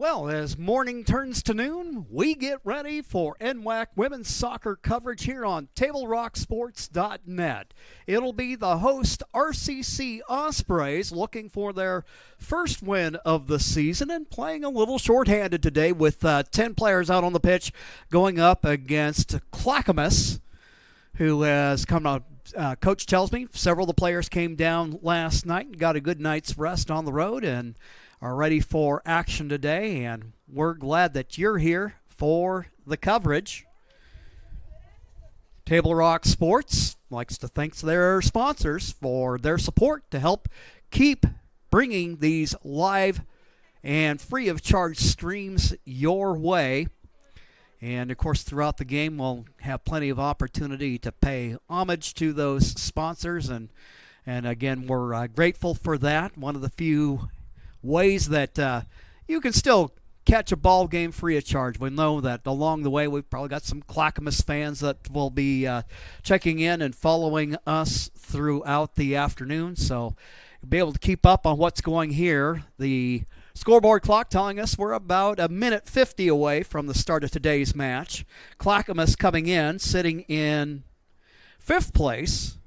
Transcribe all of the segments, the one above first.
Well, as morning turns to noon, we get ready for NWAC women's soccer coverage here on TableRockSports.net. It'll be the host RCC Ospreys looking for their first win of the season and playing a little shorthanded today with 10 players out on the pitch going up against Clackamas, who has come out. Coach tells me several of the players came down last night and got a good night's rest on the road and are ready for action today, and we're glad that you're here for the coverage. Table Rock Sports likes to thank their sponsors for their support to help keep bringing these live and free of charge streams your way. And, of course, throughout the game, we'll have plenty of opportunity to pay homage to those sponsors. And again, we're grateful for that. One of the few ways that you can still catch a ball game free of charge. We know that along the way we've probably got some Clackamas fans that will be checking in and following us throughout the afternoon. So you'll be able to keep up on what's going here. The scoreboard clock telling us we're about a minute 50 away from the start of today's match. Clackamas coming in, sitting in 5th place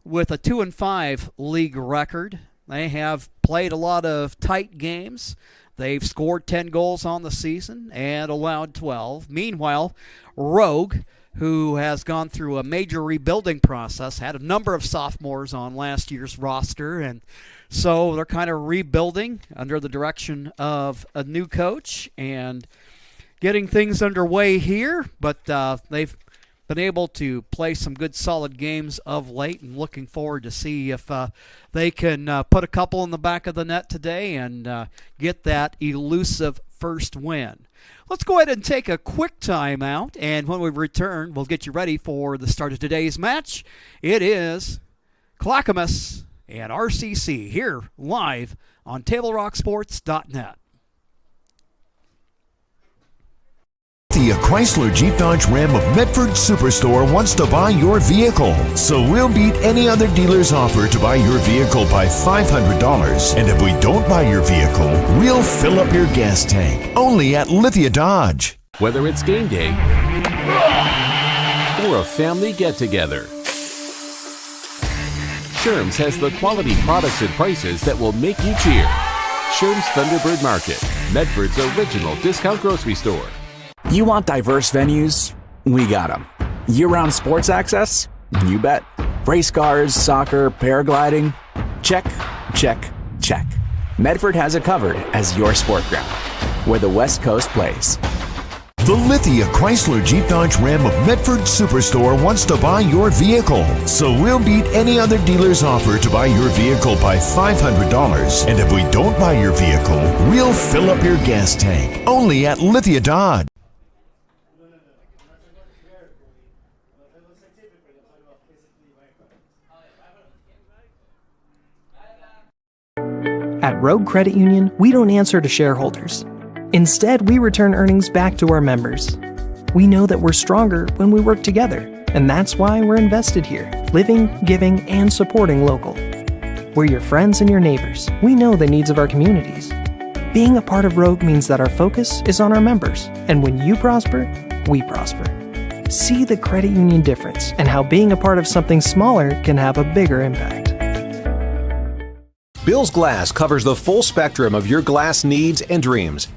with a 2-5 league record. They have played a lot of tight games. They've scored 10 goals on the season and allowed 12. Meanwhile, Rogue, who has gone through a major rebuilding process, had a number of sophomores on last year's roster, and so they're kind of rebuilding under the direction of a new coach and getting things underway here, but they've been able to play some good solid games of late, and looking forward to see if they can put a couple in the back of the net today and get that elusive first win. Let's go ahead and take a quick time out, and when we return, we'll get you ready for the start of today's match. It is Clackamas and RCC here live on TableRockSports.net. The Chrysler Jeep Dodge Ram of Medford Superstore wants to buy your vehicle. So we'll beat any other dealer's offer to buy your vehicle by $500. And if we don't buy your vehicle, we'll fill up your gas tank. Only at Lithia Dodge. Whether it's game day or a family get-together, Sherm's has the quality products and prices that will make you cheer. Sherm's Thunderbird Market, Medford's original discount grocery store. You want diverse venues? We got them. Year-round sports access? You bet. Race cars, soccer, paragliding? Check, check, check. Medford has it covered as your sport ground, where the West Coast plays. The Lithia Chrysler Jeep Dodge Ram of Medford Superstore wants to buy your vehicle. So we'll beat any other dealer's offer to buy your vehicle by $500. And if we don't buy your vehicle, we'll fill up your gas tank. Only at Lithia Dodge. At Rogue Credit Union, we don't answer to shareholders. Instead, we return earnings back to our members. We know that we're stronger when we work together, and that's why we're invested here, living, giving, and supporting local. We're your friends and your neighbors. We know the needs of our communities. Being a part of Rogue means that our focus is on our members, and when you prosper, we prosper. See the credit union difference and how being a part of something smaller can have a bigger impact. Bill's Glass covers the full spectrum of your glass needs and dreams.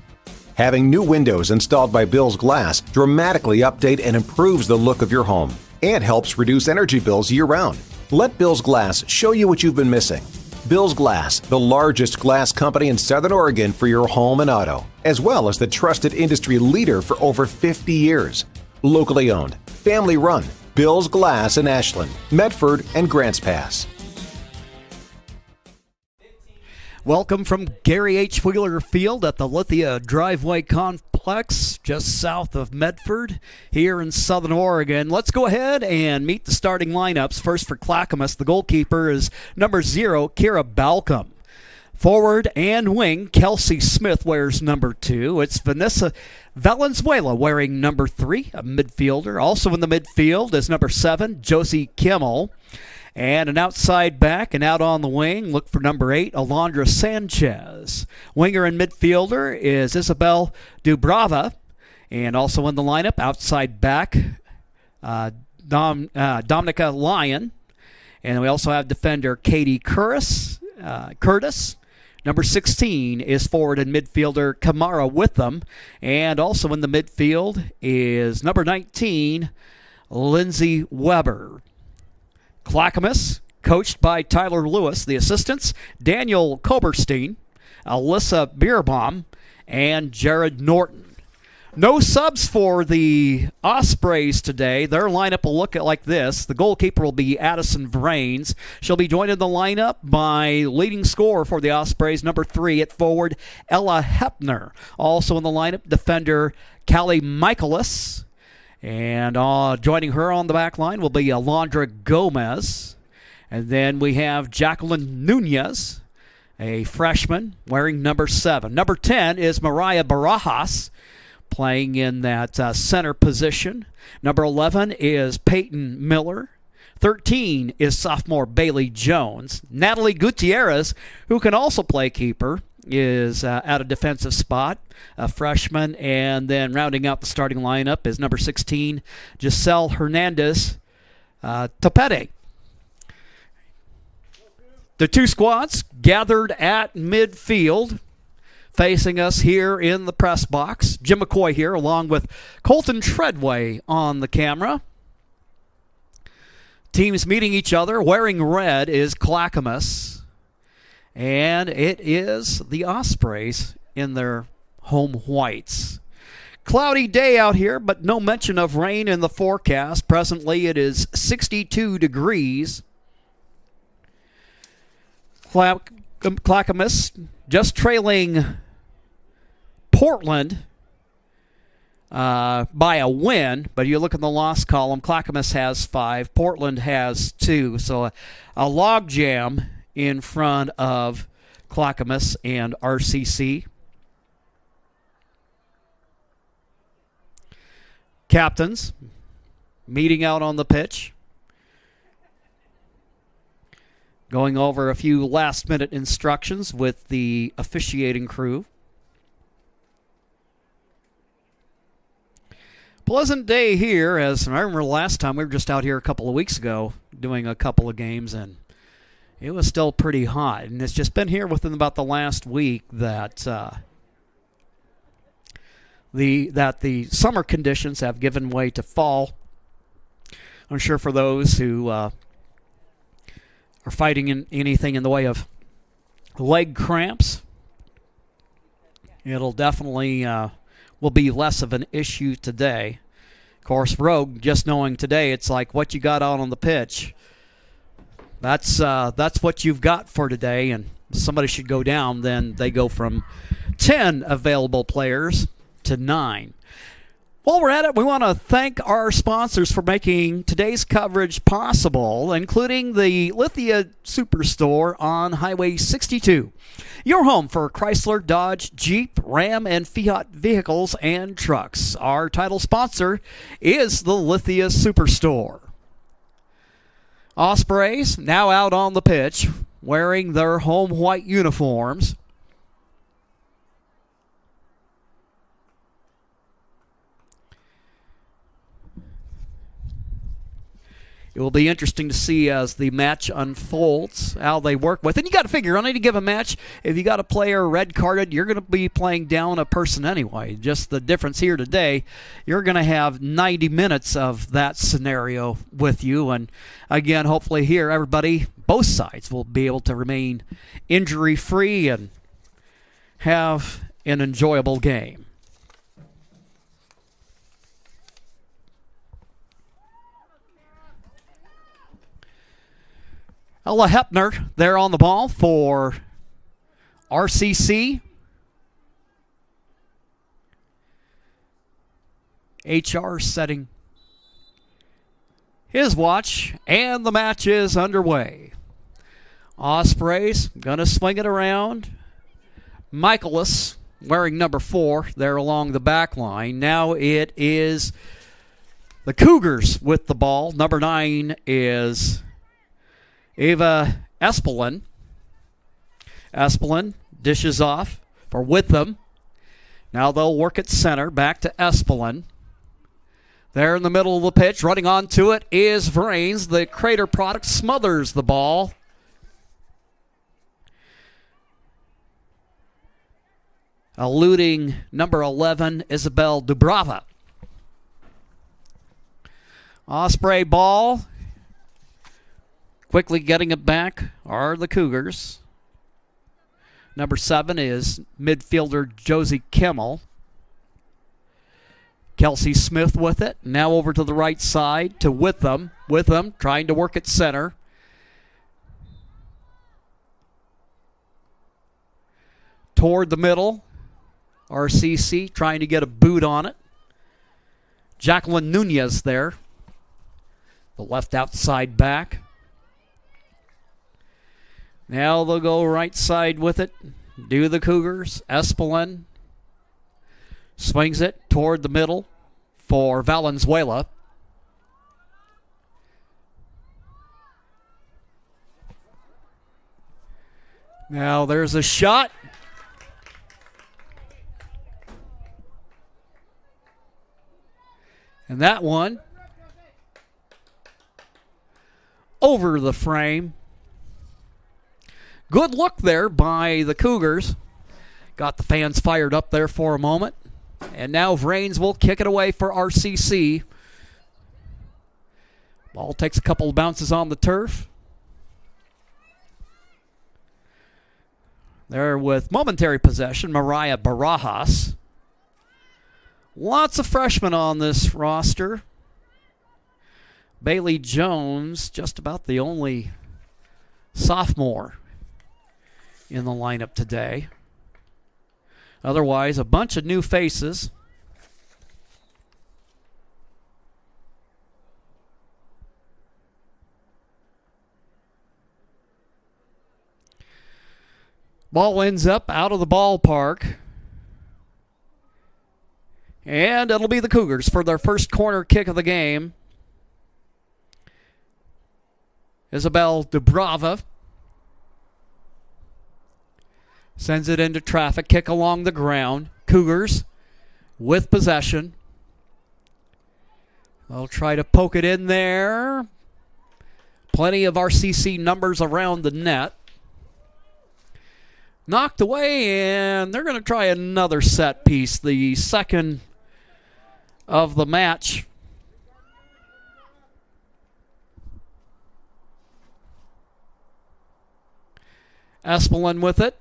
Having new windows installed by Bill's Glass dramatically update and improves the look of your home and helps reduce energy bills year-round. Let Bill's Glass show you what you've been missing. Bill's Glass, the largest glass company in Southern Oregon for your home and auto, as well as the trusted industry leader for over 50 years. Locally owned, family run, Bill's Glass in Ashland, Medford, and Grants Pass. Welcome from Gary H. Wheeler Field at the Lithia Driveway Complex, just south of Medford, here in Southern Oregon. Let's go ahead and meet the starting lineups. First for Clackamas, the goalkeeper is number 0, Kira Balcom. Forward and wing, Kelsey Smith wears number 2. It's Vanessa Valenzuela wearing number 3, a midfielder. Also in the midfield is number 7, Josie Kimmel. And an outside back and out on the wing, look for number 8, Alondra Sanchez. Winger and midfielder is Isabel Dubrava. And also in the lineup, outside back, Dominica Lyon. And we also have defender Katie Curtis. Number 16 is forward and midfielder Kamara Witham. And also in the midfield is number 19, Lindsay Weber. Clackamas, coached by Tyler Lewis. The assistants, Daniel Koberstein, Alyssa Bierbaum, and Jared Norton. No subs for the Ospreys today. Their lineup will look like this. The goalkeeper will be Addison Vrains. She'll be joined in the lineup by leading scorer for the Ospreys, number 3 at forward, Ella Hepner. Also in the lineup, defender Callie Michaelis. And joining her on the back line will be Alondra Gomez. And then we have Jacqueline Nunez, a freshman, wearing number 7. Number 10 is Mariah Barajas, playing in that center position. Number 11 is Peyton Miller. 13 is sophomore Bailey Jones. Natalie Gutierrez, who can also play keeper, is at a defensive spot, a freshman. And then rounding out the starting lineup is number 16, Giselle Hernandez Topete. The two squads gathered at midfield, facing us here in the press box. Jim McCoy here, along with Colton Treadway on the camera. Teams meeting each other. Wearing red is Clackamas. And it is the Ospreys in their home whites. Cloudy day out here, but no mention of rain in the forecast. Presently, it is 62 degrees. Clackamas just trailing Portland by a win, but you look in the loss column, Clackamas has 5, Portland has 2, so a log jam in front of Clackamas and RCC. Captains meeting out on the pitch, going over a few last-minute instructions with the officiating crew. Pleasant day here, as I remember last time we were just out here a couple of weeks ago doing a couple of games, and it was still pretty hot. And it's just been here within about the last week that the summer conditions have given way to fall. I'm sure for those who are fighting in anything in the way of leg cramps, it'll definitely will be less of an issue today. Of course, Rogue, just knowing today, it's like what you got out on the pitch. That's what you've got for today, and if somebody should go down, then they go from 10 available players to 9. While we're at it, we want to thank our sponsors for making today's coverage possible, including the Lithia Superstore on Highway 62. Your home for Chrysler, Dodge, Jeep, Ram, and Fiat vehicles and trucks. Our title sponsor is the Lithia Superstore. Ospreys now out on the pitch, wearing their home white uniforms. It will be interesting to see as the match unfolds how they work with. And you got to figure on any given match, if you got a player red carded, you're going to be playing down a person anyway. Just the difference here today, you're going to have 90 minutes of that scenario with you. And again, hopefully here, everybody, both sides will be able to remain injury-free and have an enjoyable game. Ella Hepner there on the ball for RCC. HR setting his watch, and the match is underway. Ospreys going to swing it around. Michaelis wearing number 4 there along the back line. Now it is the Cougars with the ball. Number 9 is Ava Espelin. Espelin dishes off for Witham. Now they'll work at center. Back to Espelin. There in the middle of the pitch. Running onto it is Vrains. The Crater product smothers the ball. Eluding number 11, Isabel Dubrava. Osprey ball. Quickly getting it back are the Cougars. Number 7 is midfielder Josie Kimmel. Kelsey Smith with it. Now over to the right side to Witham. Witham trying to work at center. Toward the middle. RCC trying to get a boot on it. Jacqueline Nunez there. The left outside back. Now they'll go right side with it. Do the Cougars. Espelin swings it toward the middle for Valenzuela. Now there's a shot. And that one over the frame. Good look there by the Cougars. Got the fans fired up there for a moment. And now Vrains will kick it away for RCC. Ball takes a couple of bounces on the turf. There with momentary possession, Mariah Barajas. Lots of freshmen on this roster. Bailey Jones, just about the only sophomore in the lineup today. Otherwise, a bunch of new faces. Ball ends up out of the ballpark. And it'll be the Cougars for their first corner kick of the game. Isabel Dubrava sends it into traffic. Kick along the ground. Cougars with possession. They'll try to poke it in there. Plenty of RCC numbers around the net. Knocked away, and they're going to try another set piece. The second of the match. Espelin with it.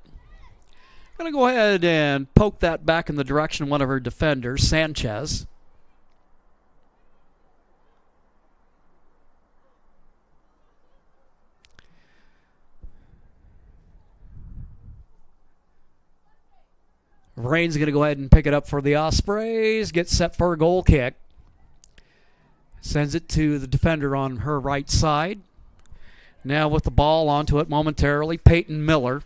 Going to go ahead and poke that back in the direction of one of her defenders, Sanchez. Vrains going to go ahead and pick it up for the Ospreys. Gets set for a goal kick. Sends it to the defender on her right side. Now with the ball onto it momentarily, Peyton Miller.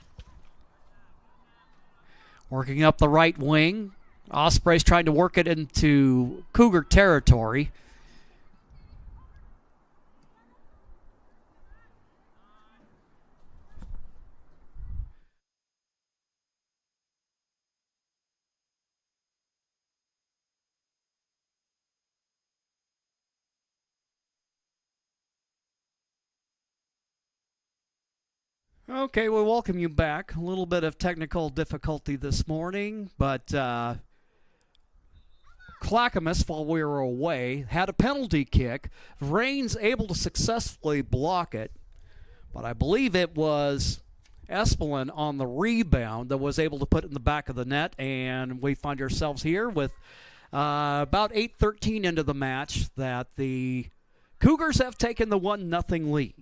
Working up the right wing. Ospreys trying to work it into Cougar territory. Okay, we welcome you back. A little bit of technical difficulty this morning, but Clackamas, while we were away, had a penalty kick. Vrains able to successfully block it, but I believe it was Espelin on the rebound that was able to put it in the back of the net, and we find ourselves here with about 8:13 into the match that the Cougars have taken the 1-0 lead.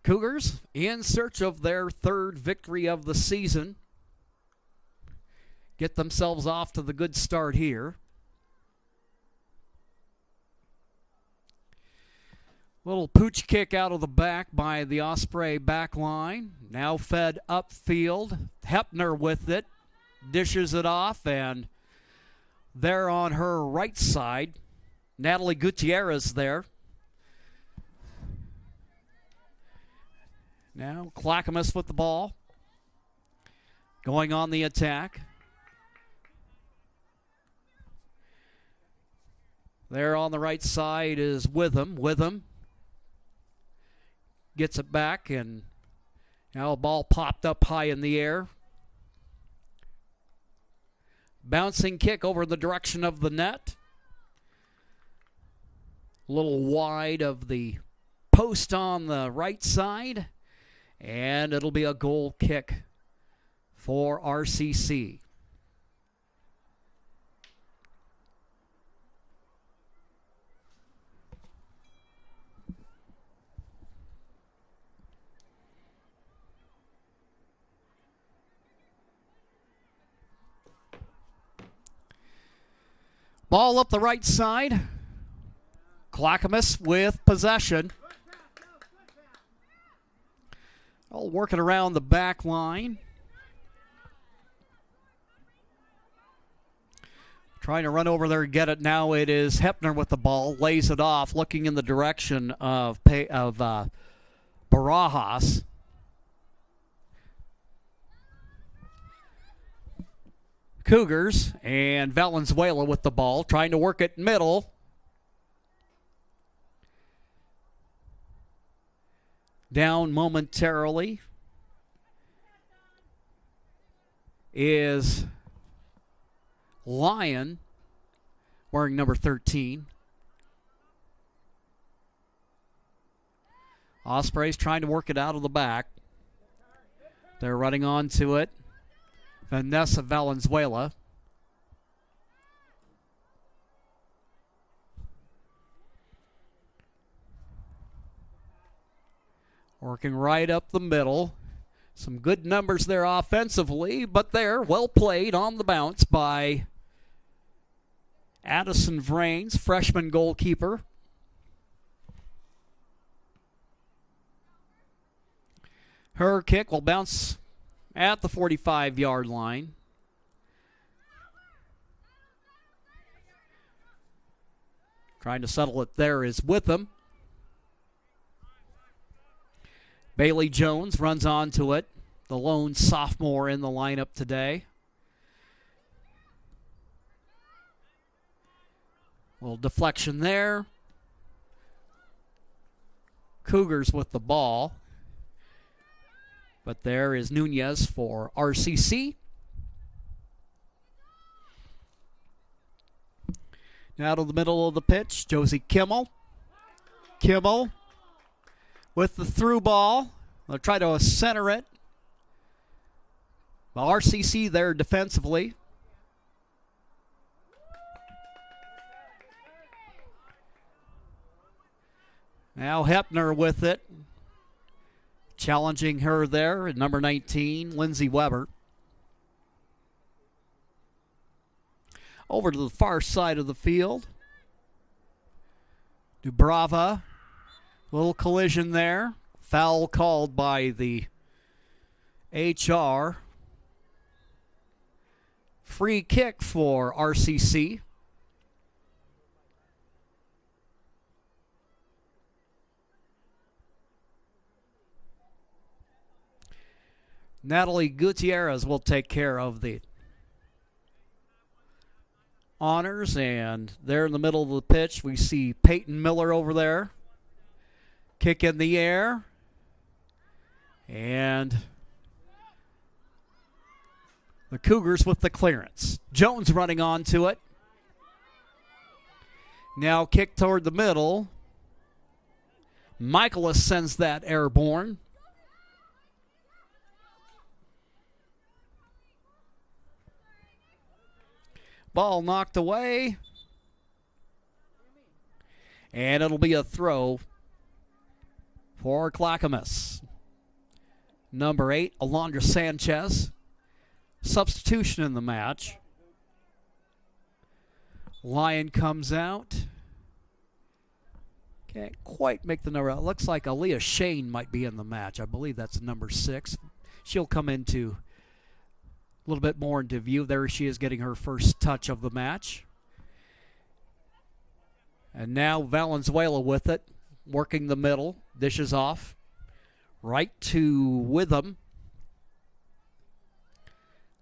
Cougars in search of their third victory of the season. Get themselves off to the good start here. Little pooch kick out of the back by the Osprey back line. Now fed upfield. Hepner with it. dishes it off, and there on her right side, Natalie Gutierrez there. Now Clackamas with the ball, going on the attack. There on the right side is Witham. Witham gets it back, and now a ball popped up high in the air. Bouncing kick over the direction of the net. A little wide of the post on the right side. And it'll be a goal kick for RCC. Ball up the right side. Clackamas with possession. All working around the back line. Trying to run over there and get it now. It is Hepner with the ball. Lays it off, looking in the direction of Barajas. Cougars and Valenzuela with the ball, trying to work it middle. Down momentarily is Lyon, wearing number 13. Ospreys trying to work it out of the back. They're running onto it. Vanessa Valenzuela. Working right up the middle. Some good numbers there offensively, but they're well played on the bounce by Addison Vrains, freshman goalkeeper. Her kick will bounce at the 45-yard line. Trying to settle it there is Witham. Bailey Jones runs onto it, the lone sophomore in the lineup today. A little deflection there. Cougars with the ball. But there is Nunez for RCC. Now to the middle of the pitch, Josie Kimmel. Kimmel with the through ball. They'll try to center it. Well, RCC there defensively. Now Hepner with it. Challenging her there at number 19, Lindsay Weber. Over to the far side of the field. Dubrava. Little collision there. Foul called by the HR. Free kick for RCC. Natalie Gutierrez will take care of the honors, and there in the middle of the pitch we see Peyton Miller over there. Kick in the air, and the Cougars with the clearance. Jones running onto it. Now kick toward the middle. Michaelis sends that airborne. Ball knocked away. And it'll be a throw for Clackamas. Number 8, Alondra Sanchez. Substitution in the match. Lyon comes out. Can't quite make the number out. Looks like Aaliyah Shane might be in the match. I believe that's number 6. She'll come in to a little bit more into view. There she is getting her first touch of the match. And now Valenzuela with it, working the middle, dishes off, right to Witham.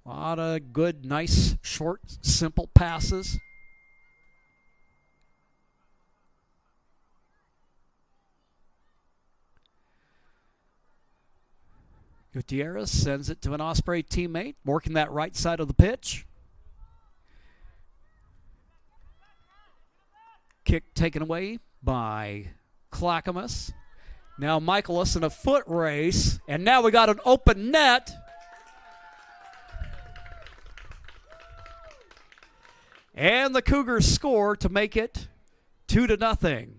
A lot of good, nice, short, simple passes. Gutierrez sends it to an Osprey teammate, working that right side of the pitch. Kick taken away by Clackamas. Now Michaelis in a foot race, and now we got an open net. And the Cougars score to make it 2-0.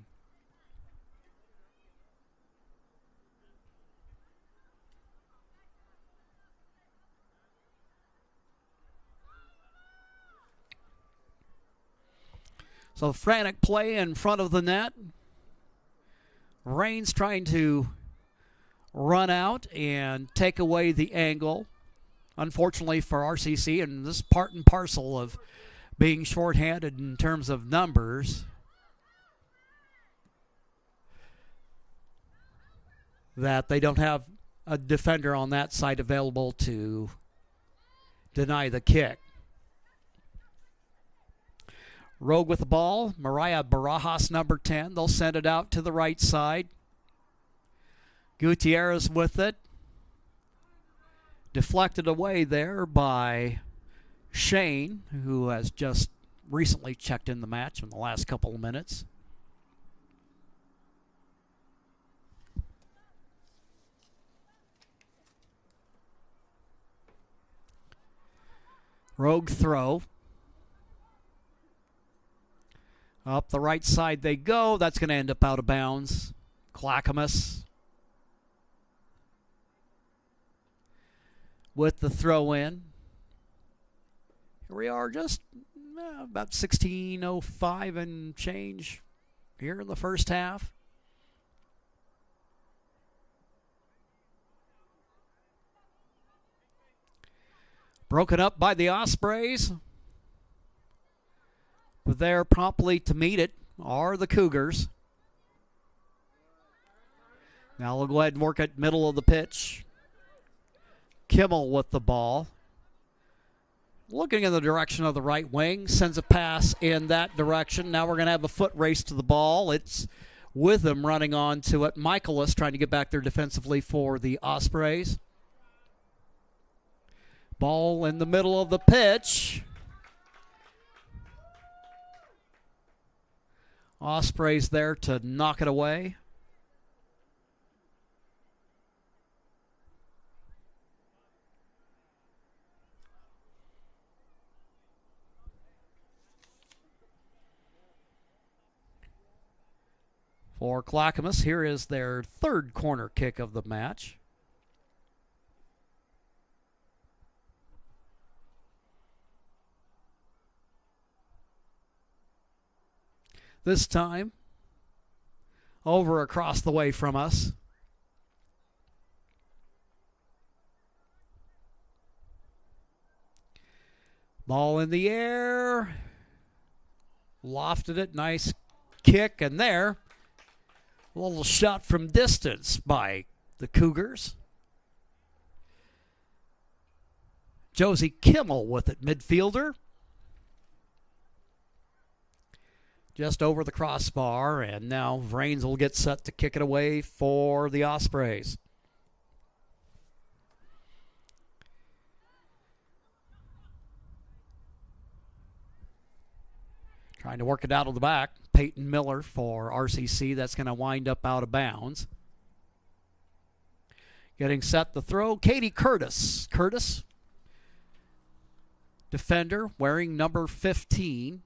So frantic play in front of the net. Raines trying to run out and take away the angle. Unfortunately for RCC, and this is part and parcel of being shorthanded in terms of numbers, that they don't have a defender on that side available to deny the kick. Rogue with the ball. Mariah Barajas, number 10. They'll send it out to the right side. Gutierrez with it. Deflected away there by Shane, who has just recently checked in the match in the last couple of minutes. Rogue throw. Up the right side they go. That's going to end up out of bounds. Clackamas with the throw in. Here we are, just about 16:05 and change here in the first half. Broken up by the Ospreys. But there promptly to meet it are the Cougars. Now we'll go ahead and work at middle of the pitch. Kimmel with the ball. Looking in the direction of the right wing. Sends a pass in that direction. Now we're going to have a foot race to the ball. It's Witham running on to it. Michaelis trying to get back there defensively for the Ospreys. Ball in the middle of the pitch. Ospreys there to knock it away. For Clackamas, here is their third corner kick of the match. This time, over across the way from us. Ball in the air. Lofted it. Nice kick. And there, a little shot from distance by the Cougars. Josie Kimmel with it, midfielder. Just over the crossbar, and now Raines will get set to kick it away for the Ospreys. Trying to work it out of the back. Peyton Miller for RCC. That's going to wind up out of bounds. Getting set to throw, Katie Curtis. Curtis, defender, wearing number 15.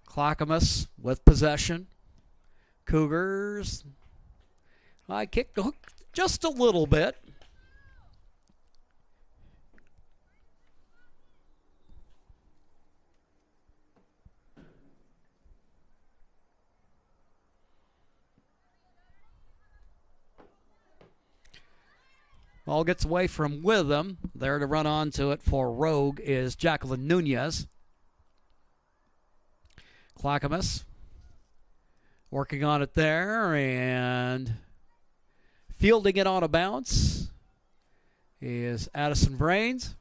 Clackamas with possession. Cougars. I kicked the hook just a little bit. Ball gets away from Witham. There to run onto it for Rogue is Jacqueline Nunez. Clackamas working on it there and fielding it on a bounce is Addison Brains.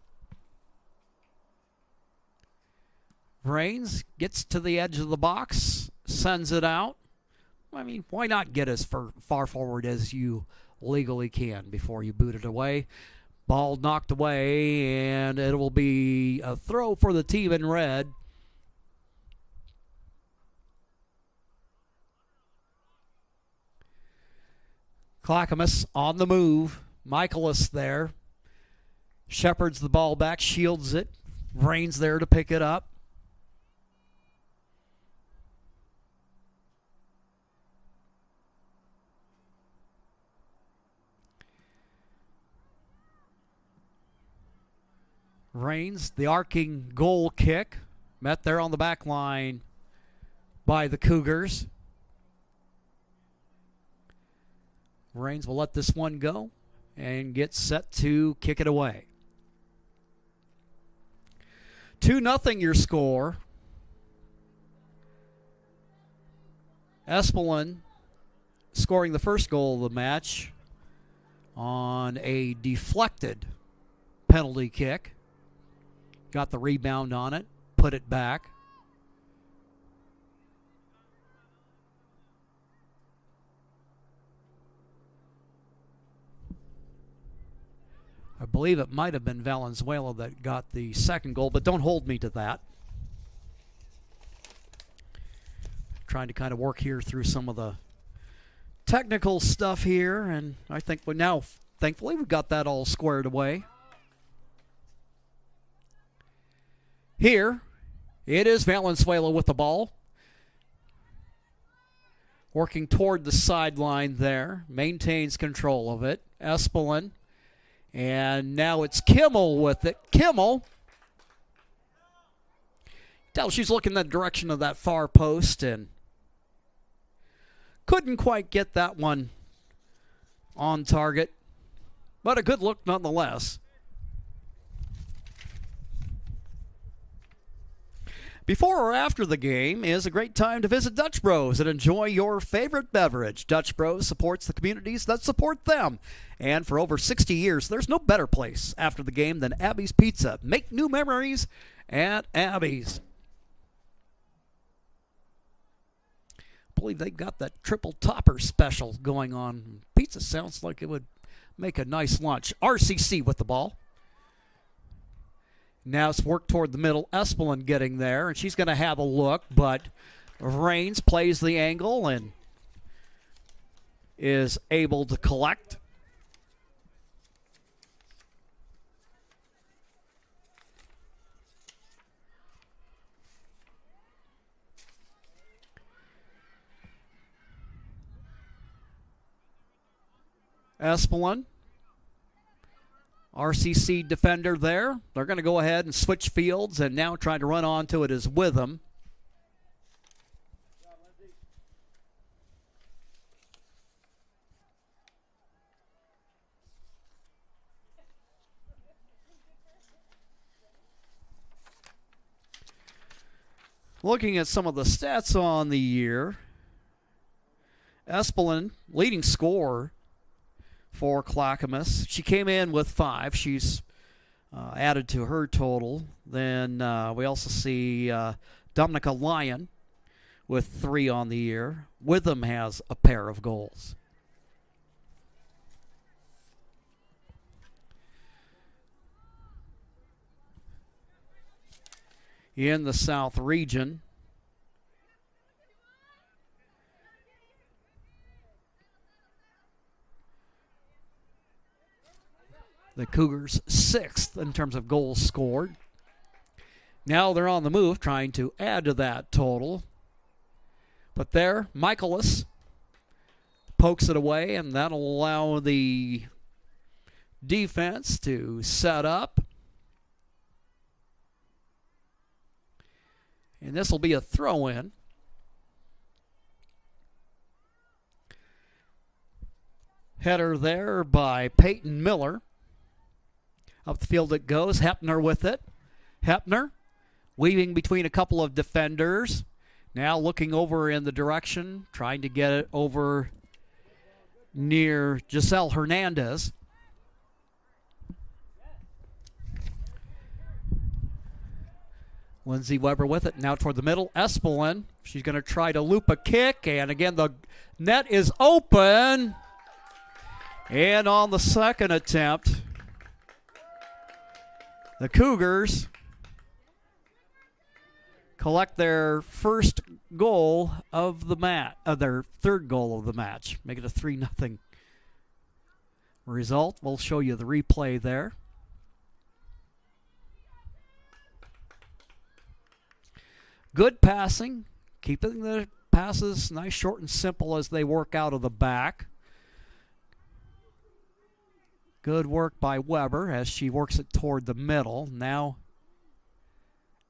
Brains gets to the edge of the box, sends it out. I mean, why not get as far forward as you legally can before you boot it away? Ball knocked away, and it will be a throw for the team in red. Clackamas on the move. Michaelis there. Shepherds the ball back, shields it. Brains there to pick it up. Rains, the arcing goal kick, met there on the back line by the Cougars. Rains will let this one go and get set to kick it away. 2-0 your score. Espelin scoring the first goal of the match on a deflected penalty kick. Got the rebound on it, put it back. I believe it might have been Valenzuela that got the second goal, but don't hold me to that. Trying to kind of work here through some of the technical stuff here, and I think now, thankfully, we've got that all squared away. Here, it is Valenzuela with the ball. Working toward the sideline there. Maintains control of it. Espelin. And now it's Kimmel with it. Kimmel. Tell she's looking in the direction of that far post and couldn't quite get that one on target. But a good look nonetheless. Before or after the game is a great time to visit Dutch Bros and enjoy your favorite beverage. Dutch Bros supports the communities that support them. And for over 60 years, there's no better place after the game than Abby's Pizza. Make new memories at Abby's. I believe they've got that triple topper special going on. Pizza sounds like it would make a nice lunch. RCC with the ball. Now it's worked toward the middle. Espelin getting there, and she's going to have a look, but Rains plays the angle and is able to collect. Espelin. RCC defender there. They're going to go ahead and switch fields and now trying to run onto it is Witham. Looking at some of the stats on the year, Espelin, leading scorer for Clackamas. She came in with 5. She's added to her total. Then we also see Dominica Lyon with 3 on the year. Witham has a pair of goals. In the South region, the Cougars 6th in terms of goals scored. Now they're on the move trying to add to that total. But there, Michaelis pokes it away, and that'll allow the defense to set up. And this will be a throw-in. Header there by Peyton Miller. Up the field it goes. Hepner with it. Hepner weaving between a couple of defenders. Now looking over in the direction, trying to get it over near Giselle Hernandez. Lindsay Weber with it. Now toward the middle. Espelin. She's going to try to loop a kick. And again, the net is open. And on the second attempt, the Cougars collect their first goal of the match, their third goal of the match, make it a 3-0 result. We'll show you the replay there. Good passing, keeping the passes nice, short, and simple as they work out of the back. Good work by Weber as she works it toward the middle. Now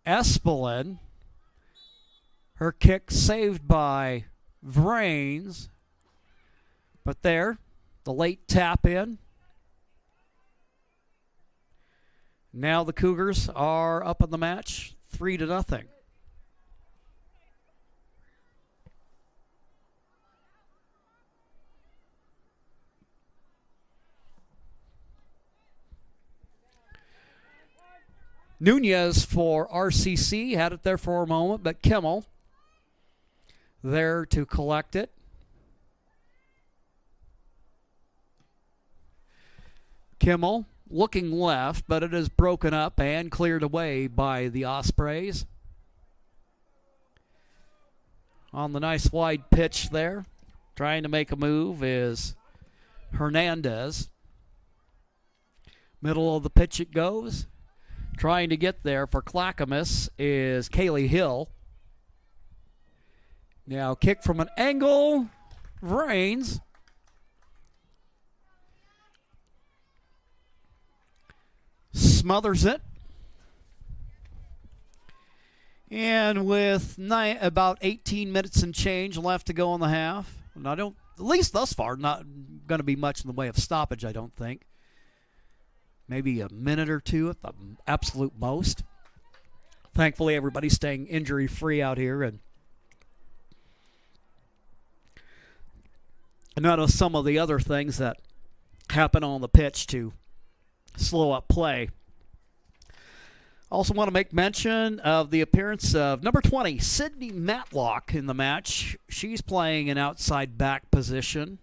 Espelin. Her kick saved by Vrains. But there, the late tap in. Now the Cougars are up in the match 3-0. Nunez for RCC had it there for a moment, but Kimmel there to collect it. Kimmel looking left, but it is broken up and cleared away by the Ospreys. On the nice wide pitch there, trying to make a move is Hernandez. Middle of the pitch it goes. Trying to get there for Clackamas is Kaylee Hill. Now kick from an angle. Vrains. Smothers it. And with about 18 minutes and change left to go in the half. And I don't, at least thus far, not going to be much in the way of stoppage, I don't think. Maybe a minute or two at the absolute most. Thankfully, everybody's staying injury-free out here. And none of some of the other things that happen on the pitch to slow up play. Also want to make mention of the appearance of number 20, Sydney Matlock, in the match. She's playing an outside back position.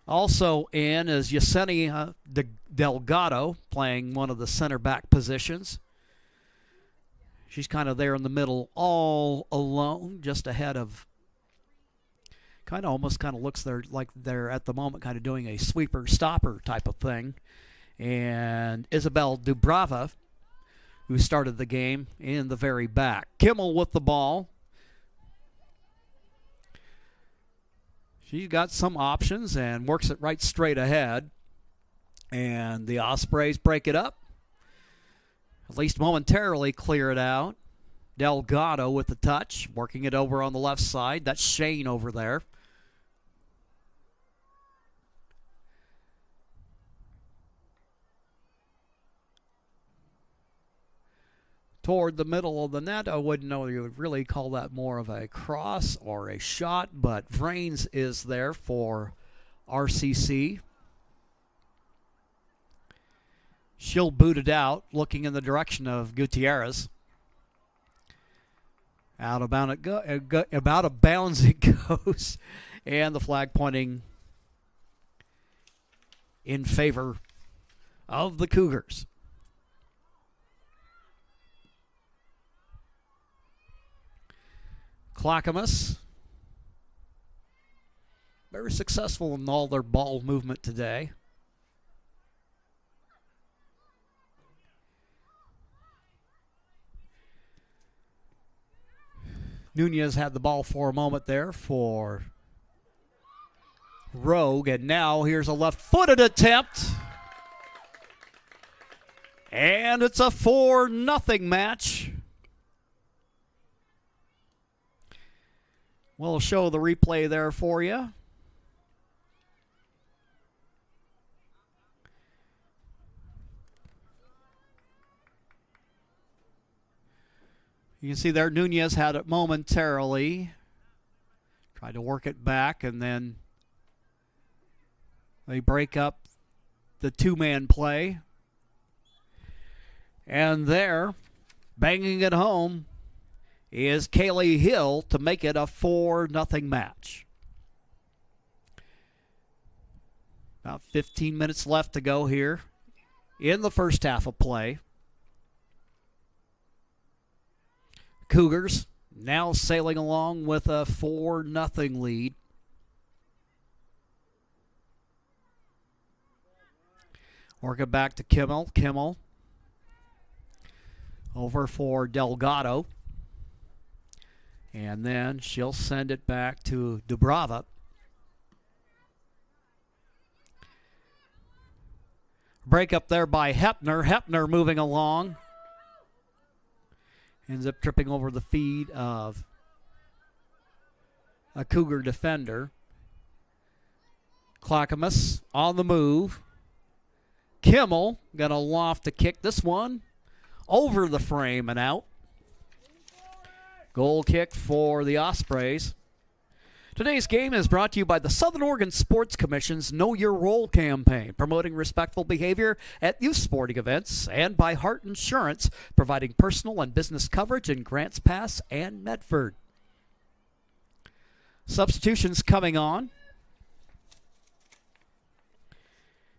Also in is Yesenia Delgado, playing one of the center back positions. She's kind of there in the middle all alone, just ahead of, almost looks there like they're at the moment kind of doing a sweeper-stopper type of thing. And Isabel Dubrava, who started the game, in the very back. Kimmel with the ball. She's got some options and works it right straight ahead. And the Ospreys break it up. At least momentarily clear it out. Delgado with the touch, working it over on the left side. That's Shane over there. Toward the middle of the net. I wouldn't know you would really call that more of a cross or a shot, but Vrains is there for RCC. She'll boot it out, looking in the direction of Gutierrez. Out of bounds it goes, and the flag pointing in favor of the Cougars. Clackamas, very successful in all their ball movement today. Nunez had the ball for a moment there for Rogue, and now here's a left-footed attempt. And it's a 4-0 match. We'll show the replay there for you. You can see there Nunez had it momentarily. Tried to work it back, and then they break up the two-man play. And there, banging it home, is Kaylee Hill to make it a 4-0 match. About 15 minutes left to go here in the first half of play. Cougars now sailing along with a 4-0 lead. Work it back to Kimmel. Kimmel over for Delgado. And then she'll send it back to Dubrava. Break up there by Hepner. Hepner moving along. Ends up tripping over the feet of a Cougar defender. Clackamas on the move. Kimmel got a loft to kick this one over the frame and out. Goal kick for the Ospreys. Today's game is brought to you by the Southern Oregon Sports Commission's Know Your Role campaign, promoting respectful behavior at youth sporting events, and by Hart Insurance, providing personal and business coverage in Grants Pass and Medford. Substitutions coming on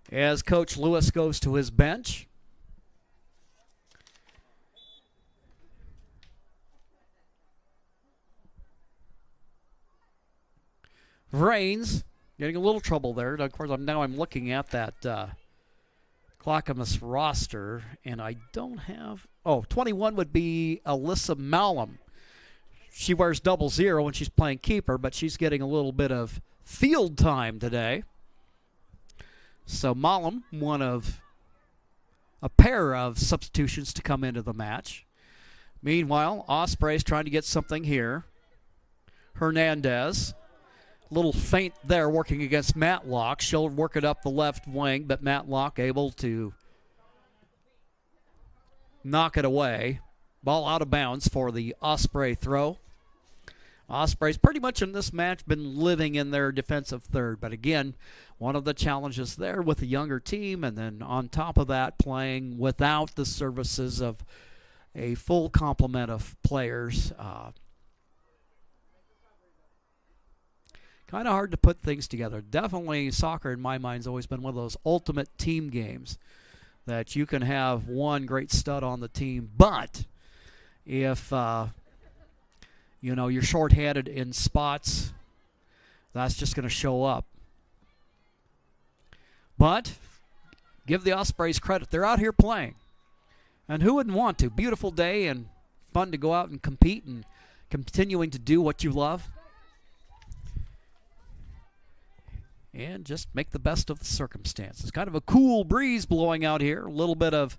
as Coach Lewis goes to his bench. Rains getting a little trouble there. Of course, I'm looking at that Clackamas roster, and I don't have... 21 would be Alyssa Malum. She wears 00 when she's playing keeper, but she's getting a little bit of field time today. So Malum, one of a pair of substitutions to come into the match. Meanwhile, Osprey's trying to get something here. Hernandez... Little feint there working against Matlock. She'll work it up the left wing, but Matlock able to knock it away. Ball out of bounds for the Osprey throw. Osprey's pretty much in this match been living in their defensive third. But again, one of the challenges there with the younger team, and then on top of that, playing without the services of a full complement of players. Kind of hard to put things together. Definitely soccer, in my mind, has always been one of those ultimate team games that you can have one great stud on the team, but if you're shorthanded in spots, that's just going to show up. But give the Ospreys credit. They're out here playing. And who wouldn't want to? Beautiful day and fun to go out and compete and continuing to do what you love. And just make the best of the circumstances. Kind of a cool breeze blowing out here. A little bit of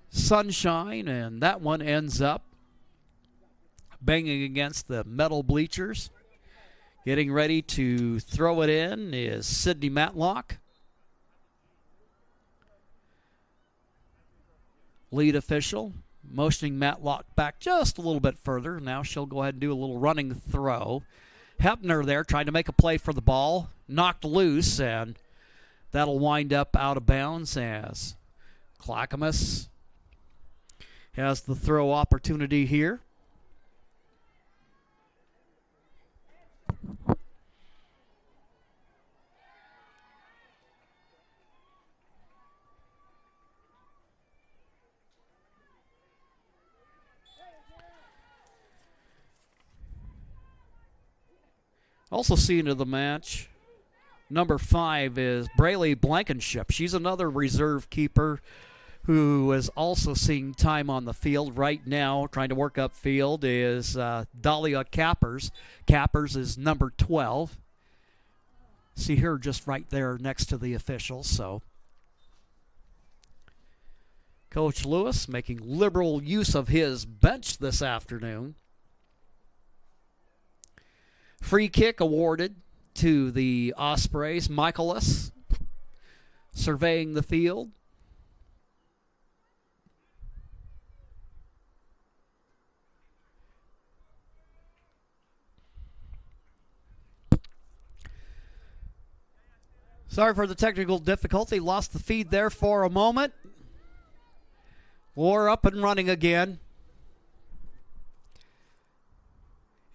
sunshine, and that one ends up banging against the metal bleachers. Getting ready to throw it in is Sydney Matlock. Lead official motioning Matlock back just a little bit further. Now she'll go ahead and do a little running throw. Hepner there trying to make a play for the ball. Knocked loose, and that'll wind up out of bounds as Clackamas has the throw opportunity here. Also seeing to the match, number 5 is Braylee Blankenship. She's another reserve keeper who is also seeing time on the field right now. Trying to work up field is Dahlia Cappers. Cappers is number 12. See her just right there next to the officials. So Coach Lewis making liberal use of his bench this afternoon. Free kick awarded to the Ospreys. Michaelis surveying the field. Sorry for the technical difficulty. Lost the feed there for a moment. We're up and running again.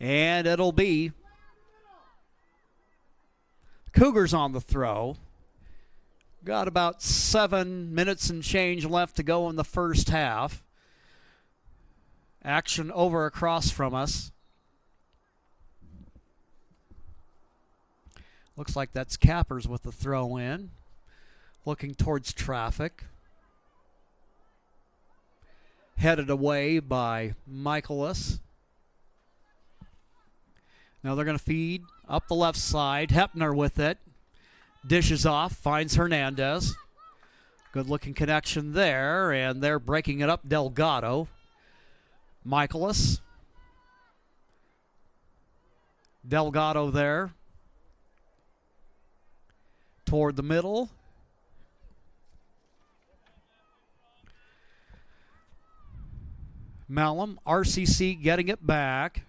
And it'll be Cougars on the throw. Got about 7 minutes and change left to go in the first half. Action over across from us. Looks like that's Cappers with the throw in. Looking towards traffic. Headed away by Michaelis. Now they're going to feed up the left side. Hepner with it. Dishes off. Finds Hernandez. Good looking connection there. And they're breaking it up. Delgado. Michaelis. Delgado there. Toward the middle. Malum. RCC getting it back.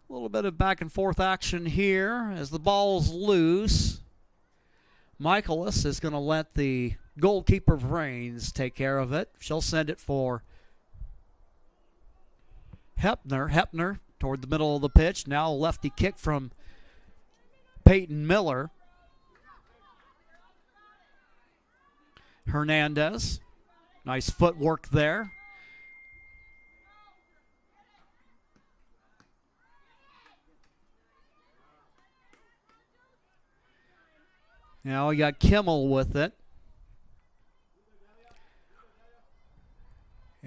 A little bit of back and forth action here as the ball's loose. Michaelis is going to let the goalkeeper Vrains take care of it. She'll send it for Hepner. Hepner toward the middle of the pitch. Now a lefty kick from Peyton Miller. Hernandez. Nice footwork there. Now we got Kimmel with it.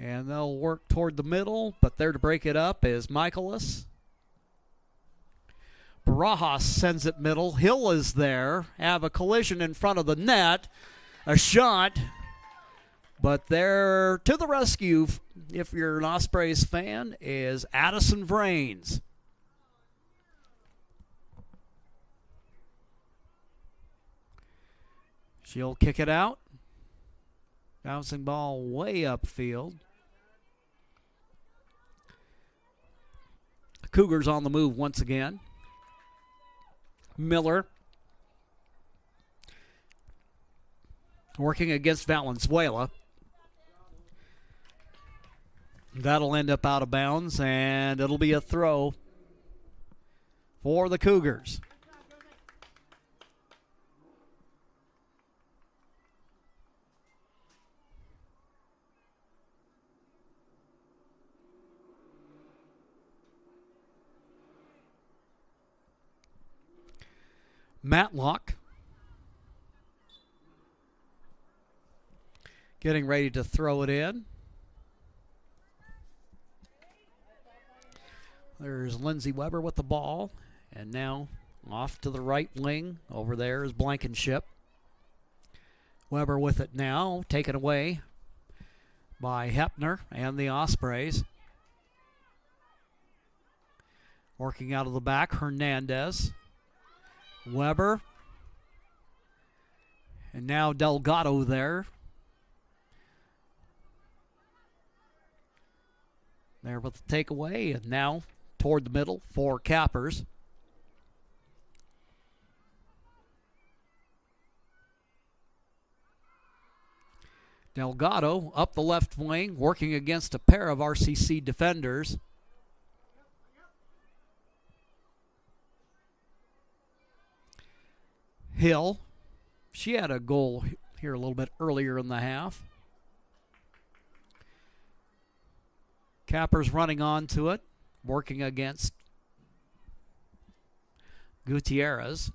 And they'll work toward the middle, but there to break it up is Michaelis. Barajas sends it middle. Hill is there. Have a collision in front of the net. A shot. But there to the rescue, if you're an Ospreys fan, is Addison Vrains. She'll kick it out. Bouncing ball way upfield. Cougars on the move once again. Miller working against Valenzuela. That'll end up out of bounds, and it'll be a throw for the Cougars. Matlock getting ready to throw it in. There's Lindsay Weber with the ball. And now off to the right wing. Over there is Blankenship. Weber with it now. Taken away by Hepner and the Ospreys. Working out of the back, Hernandez. Weber. And now Delgado there. There with the takeaway, and now toward the middle for Cappers. Delgado up the left wing, working against a pair of RCC defenders. Hill, she had a goal here a little bit earlier in the half. Cappers running onto it, working against Gutierrez.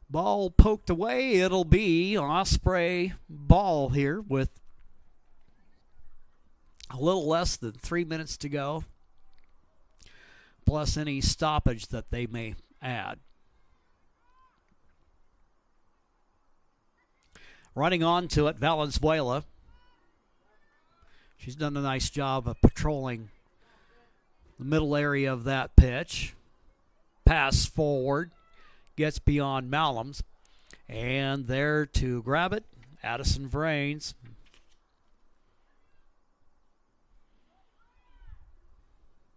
Ball poked away. It'll be Osprey ball here with a little less than 3 minutes to go, plus any stoppage that they may add. Running on to it, Valenzuela. She's done a nice job of patrolling the middle area of that pitch. Pass forward, gets beyond Malums, and there to grab it, Addison Vrains.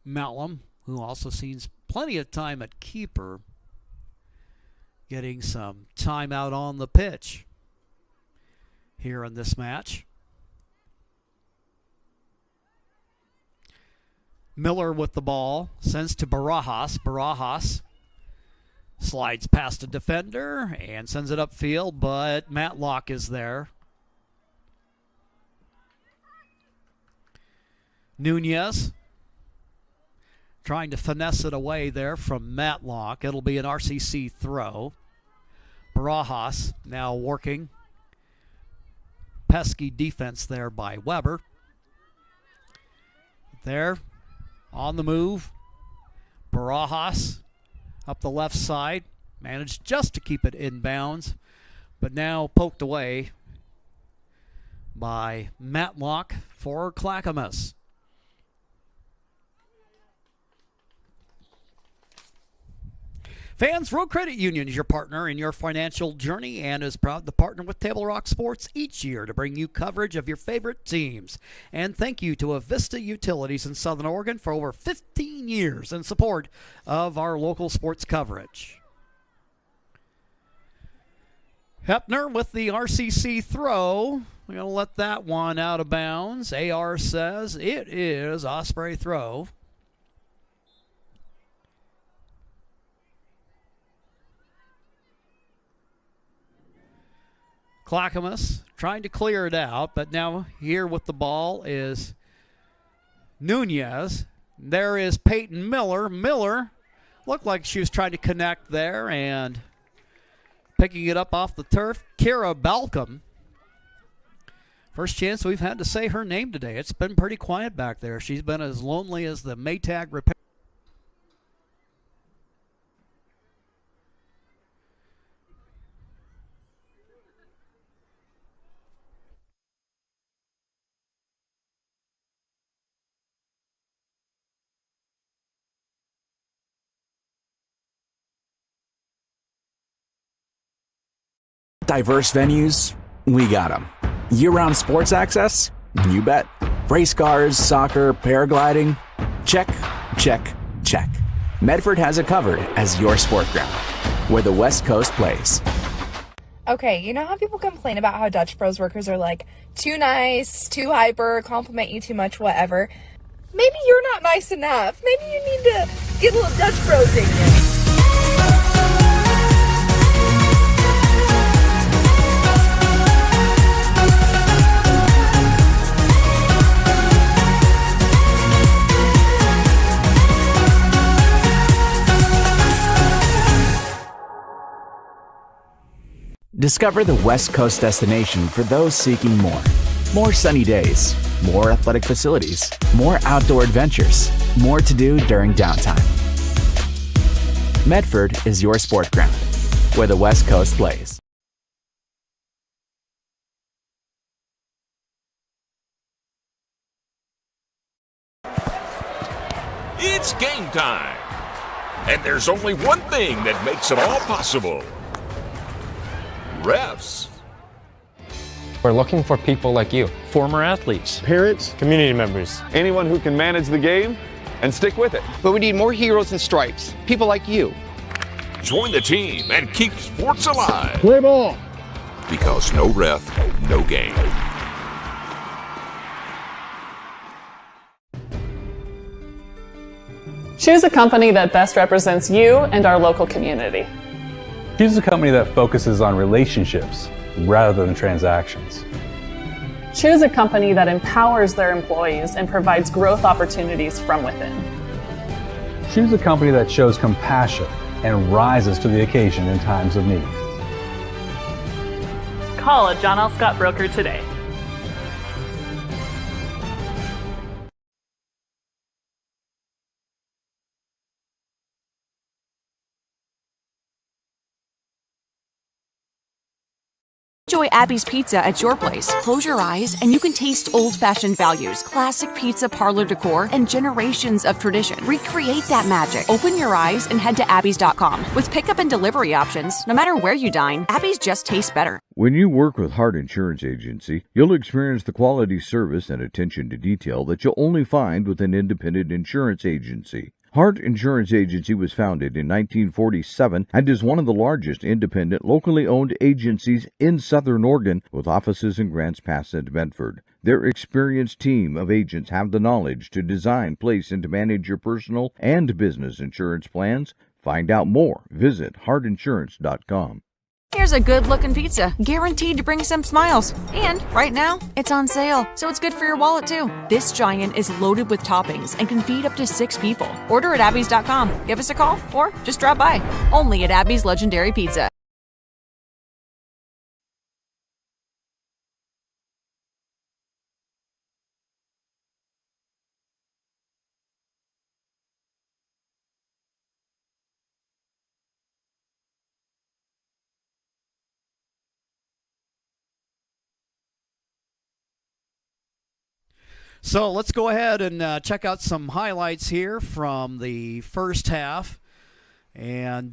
Malum, who also sees plenty of time at keeper, getting some time out on the pitch here in this match. Miller with the ball, sends to Barajas. Barajas slides past a defender and sends it upfield, but Matlock is there. Nunez trying to finesse it away there from Matlock. It'll be an RCC throw. Barajas now working. Pesky defense there by Weber. There, on the move. Barajas up the left side. Managed just to keep it inbounds, but now poked away by Matlock for Clackamas. Fans, Road Credit Union is your partner in your financial journey and is proud to partner with Table Rock Sports each year to bring you coverage of your favorite teams. And thank you to Avista Utilities in Southern Oregon for over 15 years in support of our local sports coverage. Hepner with the RCC throw. We're going to let that one out of bounds. AR says it is Osprey throw. Clackamas trying to clear it out, but now here with the ball is Nunez. There is Peyton Miller. Miller looked like she was trying to connect there and picking it up off the turf. Kira Balcom. First chance we've had to say her name today. It's been pretty quiet back there. She's been as lonely as the Maytag repair. Diverse venues, we got them. Year-round sports access? You bet. Race cars, soccer, paragliding? Check, check, check. Medford has it covered as your sport ground, where the West Coast plays. Okay, you know how people complain about how Dutch Bros workers are like too nice, too hyper, compliment you too much, whatever? Maybe you're not nice enough. Maybe you need to get a little Dutch Bros in you. Discover the West Coast destination for those seeking more. More sunny days, more athletic facilities, more outdoor adventures, more to do during downtime. Medford is your sport ground, where the West Coast plays. It's game time! And there's only one thing that makes it all possible. Refs. We're looking for people like you. Former athletes. Parents. Community members. Anyone who can manage the game and stick with it. But we need more heroes in stripes. People like you. Join the team and keep sports alive. Play ball. Because no ref, no game. Choose a company that best represents you and our local community. Choose a company that focuses on relationships rather than transactions. Choose a company that empowers their employees and provides growth opportunities from within. Choose a company that shows compassion and rises to the occasion in times of need. Call a John L. Scott broker today. Enjoy Abby's Pizza at your place. Close your eyes and you can taste old-fashioned values, classic pizza parlor decor, and generations of tradition. Recreate that magic. Open your eyes and head to abbys.com. With pickup and delivery options, no matter where you dine, Abby's just tastes better. When you work with Hart Insurance Agency, you'll experience the quality service and attention to detail that you'll only find with an independent insurance agency. Hart Insurance Agency was founded in 1947 and is one of the largest independent, locally owned agencies in Southern Oregon, with offices in Grants Pass and Medford. Their experienced team of agents have the knowledge to design, place, and to manage your personal and business insurance plans. Find out more. Visit hartinsurance.com. Here's a good-looking pizza, guaranteed to bring some smiles. And right now, it's on sale, so it's good for your wallet, too. This giant is loaded with toppings and can feed up to 6 people. Order at abbys.com. Give us a call or just drop by. Only at Abby's Legendary Pizza. So let's go ahead and check out some highlights here from the first half. And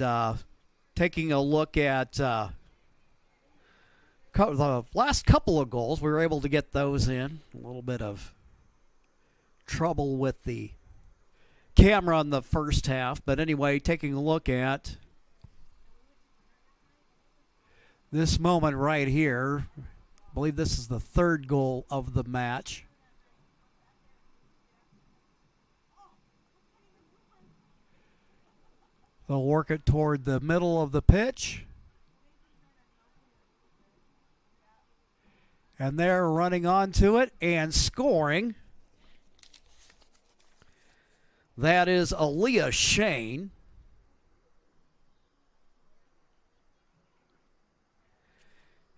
taking a look at the last couple of goals, we were able to get those in. A little bit of trouble with the camera in the first half. But anyway, taking a look at this moment right here. I believe this is the third goal of the match. They'll work it toward the middle of the pitch. And they're running onto it and scoring. That is Aaliyah Shane.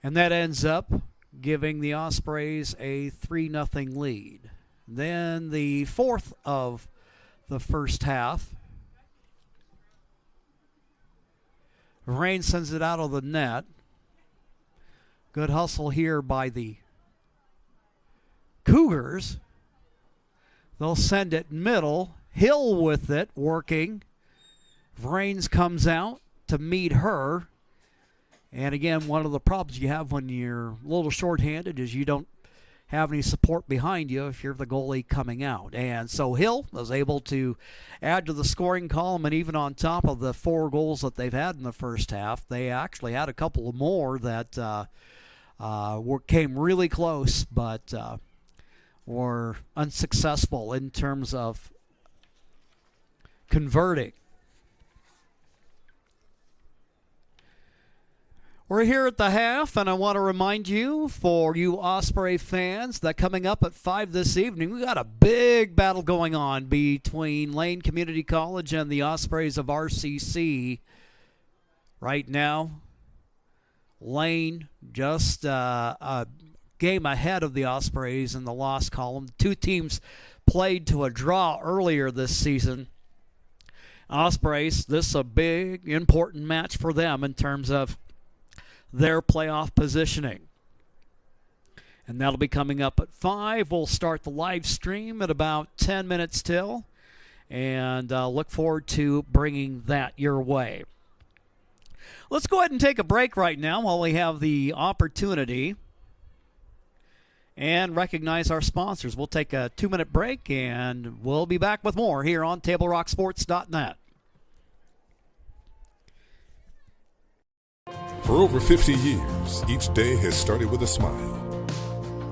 And that ends up giving the Ospreys a 3-0 lead. Then the fourth of the first half. Rain sends it out of the net. Good hustle here by the Cougars. They'll send it middle. Hill with it, working. Vrains comes out to meet her. And again, one of the problems you have when you're a little shorthanded is you don't have any support behind you if you're the goalie coming out. And so Hill was able to add to the scoring column, and even on top of the 4 goals that they've had in the first half, they actually had a couple of more that came really close, but were unsuccessful in terms of converting. We're here at the half, and I want to remind you, for you Osprey fans, that coming up at 5 this evening, we got a big battle going on between Lane Community College and the Ospreys of RCC. Right now, Lane just a game ahead of the Ospreys in the loss column. The two teams played to a draw earlier this season. Ospreys, this is a big, important match for them in terms of their playoff positioning. And that'll be coming up at 5. We'll start the live stream at about 10 minutes till. And look forward to bringing that your way. Let's go ahead and take a break right now while we have the opportunity and recognize our sponsors. We'll take a 2-minute break, and we'll be back with more here on TableRockSports.net. For over 50 years, each day has started with a smile,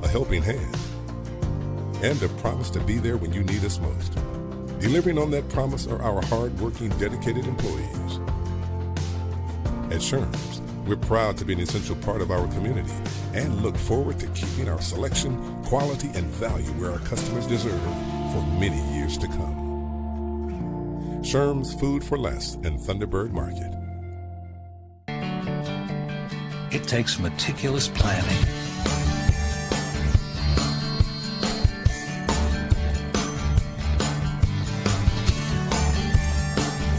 a helping hand, and a promise to be there when you need us most. Delivering on that promise are our hard-working, dedicated employees. At Sherms, we're proud to be an essential part of our community and look forward to keeping our selection, quality, and value where our customers deserve for many years to come. Sherms Food for Less and Thunderbird Market. It takes meticulous planning,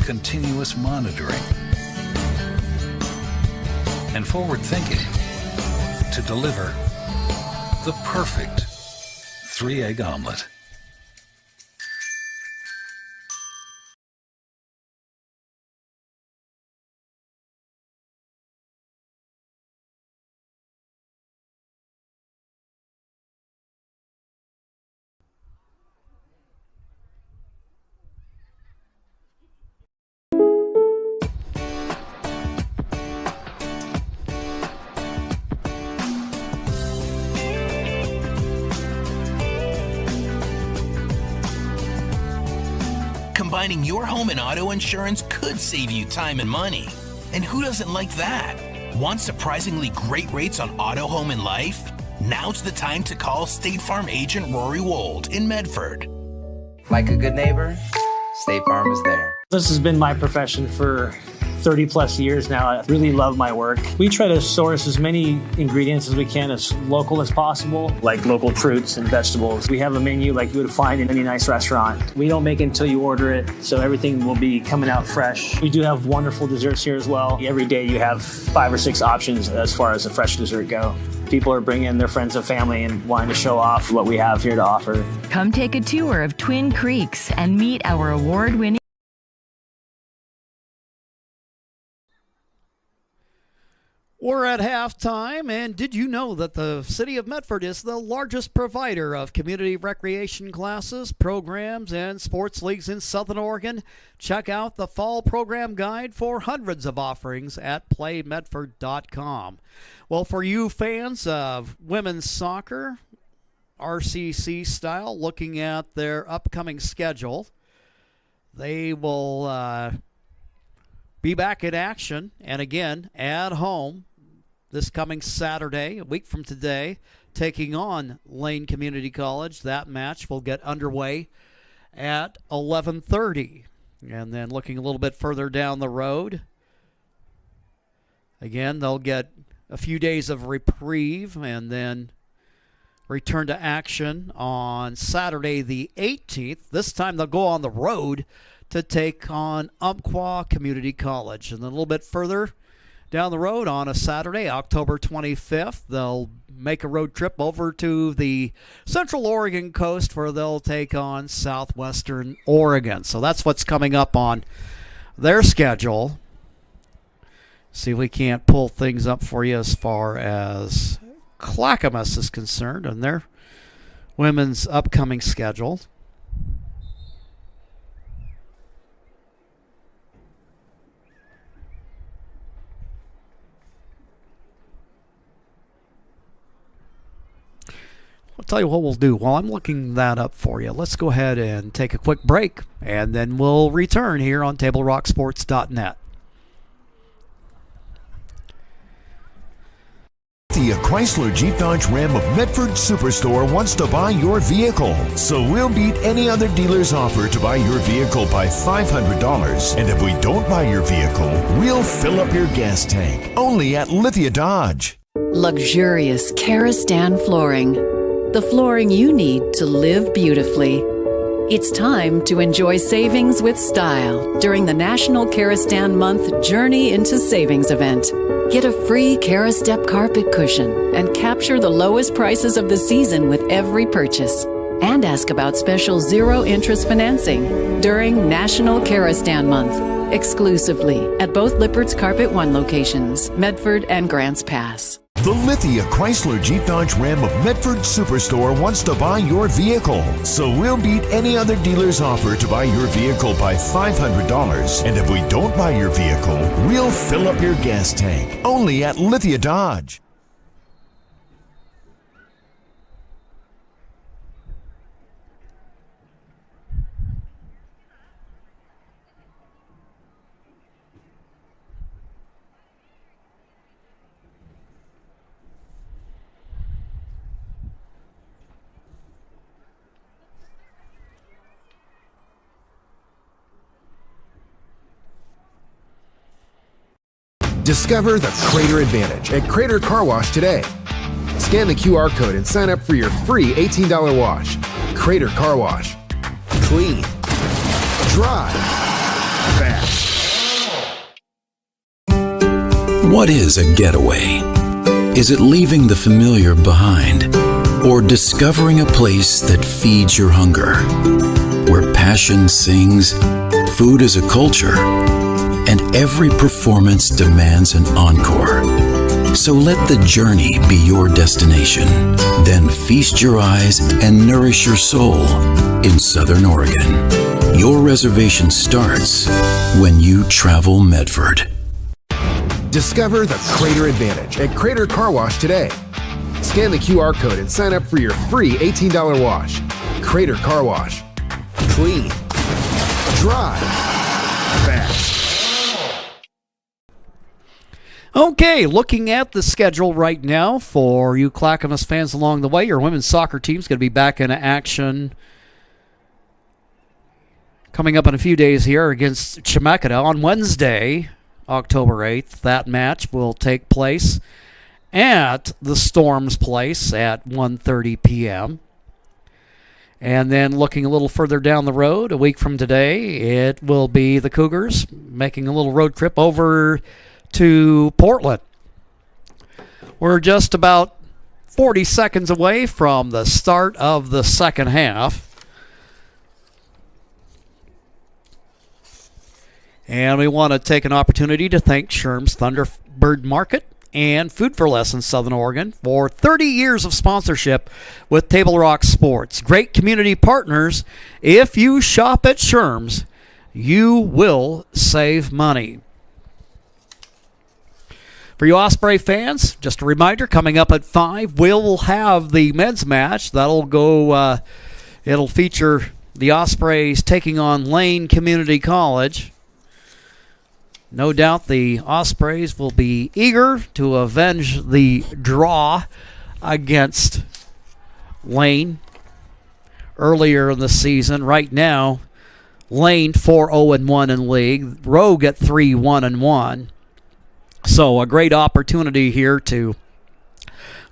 continuous monitoring, and forward thinking to deliver the perfect 3-egg omelet. Combining your home and auto insurance could save you time and money. And who doesn't like that? Want surprisingly great rates on auto, home, and life? Now's the time to call State Farm agent Rory Wold in Medford. Like a good neighbor, State Farm is there. This has been my profession for 30 plus years now. I really love my work. We try to source as many ingredients as we can as local as possible, like local fruits and vegetables. We have a menu like you would find in any nice restaurant. We don't make it until you order it, so everything will be coming out fresh. We do have wonderful desserts here as well. Every day you have 5 or 6 options as far as a fresh dessert go. People are bringing their friends and family and wanting to show off what we have here to offer. Come take a tour of Twin Creeks and meet our award-winning. We're at halftime, and did you know that the City of Medford is the largest provider of community recreation classes, programs, and sports leagues in Southern Oregon? Check out the Fall Program Guide for hundreds of offerings at playmedford.com. Well, for you fans of women's soccer, RCC style, looking at their upcoming schedule, they will be back in action, and again, at home, this coming Saturday, a week from today, taking on Lane Community College. That match will get underway at 11:30. And then looking a little bit further down the road, again, they'll get a few days of reprieve and then return to action on Saturday the 18th. This time they'll go on the road to take on Umpqua Community College. And then a little bit further down the road on a Saturday, October 25th, they'll make a road trip over to the Central Oregon coast where they'll take on Southwestern Oregon. So that's what's coming up on their schedule. See if we can't pull things up for you as far as Clackamas is concerned and their women's upcoming schedule. I'll tell you what we'll do. While I'm looking that up for you, let's go ahead and take a quick break, and then we'll return here on TableRockSports.net. The Chrysler Jeep Dodge Ram of Medford Superstore wants to buy your vehicle. So we'll beat any other dealer's offer to buy your vehicle by $500. And if we don't buy your vehicle, we'll fill up your gas tank. Only at Lithia Dodge. Luxurious Karastan flooring. The flooring you need to live beautifully. It's time to enjoy savings with style during the National Karastan Month Journey into Savings event. Get a free Karastep carpet cushion and capture the lowest prices of the season with every purchase. And ask about special zero-interest financing during National Karastan Month, exclusively at both Lippert's Carpet One locations, Medford and Grants Pass. The Lithia Chrysler Jeep Dodge Ram of Medford Superstore wants to buy your vehicle. So we'll beat any other dealer's offer to buy your vehicle by $500. And if we don't buy your vehicle, we'll fill up your gas tank. Only at Lithia Dodge. Discover the Crater Advantage at Crater Car Wash today. Scan the QR code and sign up for your free $18 wash. Crater Car Wash. Clean. Dry. Fast. What is a getaway? Is it leaving the familiar behind? Or discovering a place that feeds your hunger? Where passion sings, food is a culture, and every performance demands an encore. So let the journey be your destination. Then feast your eyes and nourish your soul in Southern Oregon. Your reservation starts when you travel Medford. Discover the Crater Advantage at Crater Car Wash today. Scan the QR code and sign up for your free $18 wash. Crater Car Wash. Clean. Dry. Fast. Okay, looking at the schedule right now for you Clackamas fans along the way, your women's soccer team's going to be back in action coming up in a few days here against Chemeketa on Wednesday, October 8th. That match will take place at the Storm's place at 1:30 p.m. And then looking a little further down the road, a week from today, it will be the Cougars making a little road trip over to Portland. We're just about 40 seconds away from the start of the second half. And we want to take an opportunity to thank Sherm's Thunderbird Market and Food for Less in Southern Oregon for 30 years of sponsorship with Table Rock Sports. Great community partners. If you shop at Sherm's, you will save money. For you Osprey fans, just a reminder, coming up at 5, we'll have the men's match. That'll go, it'll feature the Ospreys taking on Lane Community College. No doubt the Ospreys will be eager to avenge the draw against Lane earlier in the season. Right now, Lane 4-0-1 in league. Rogue at 3-1-1. So a great opportunity here to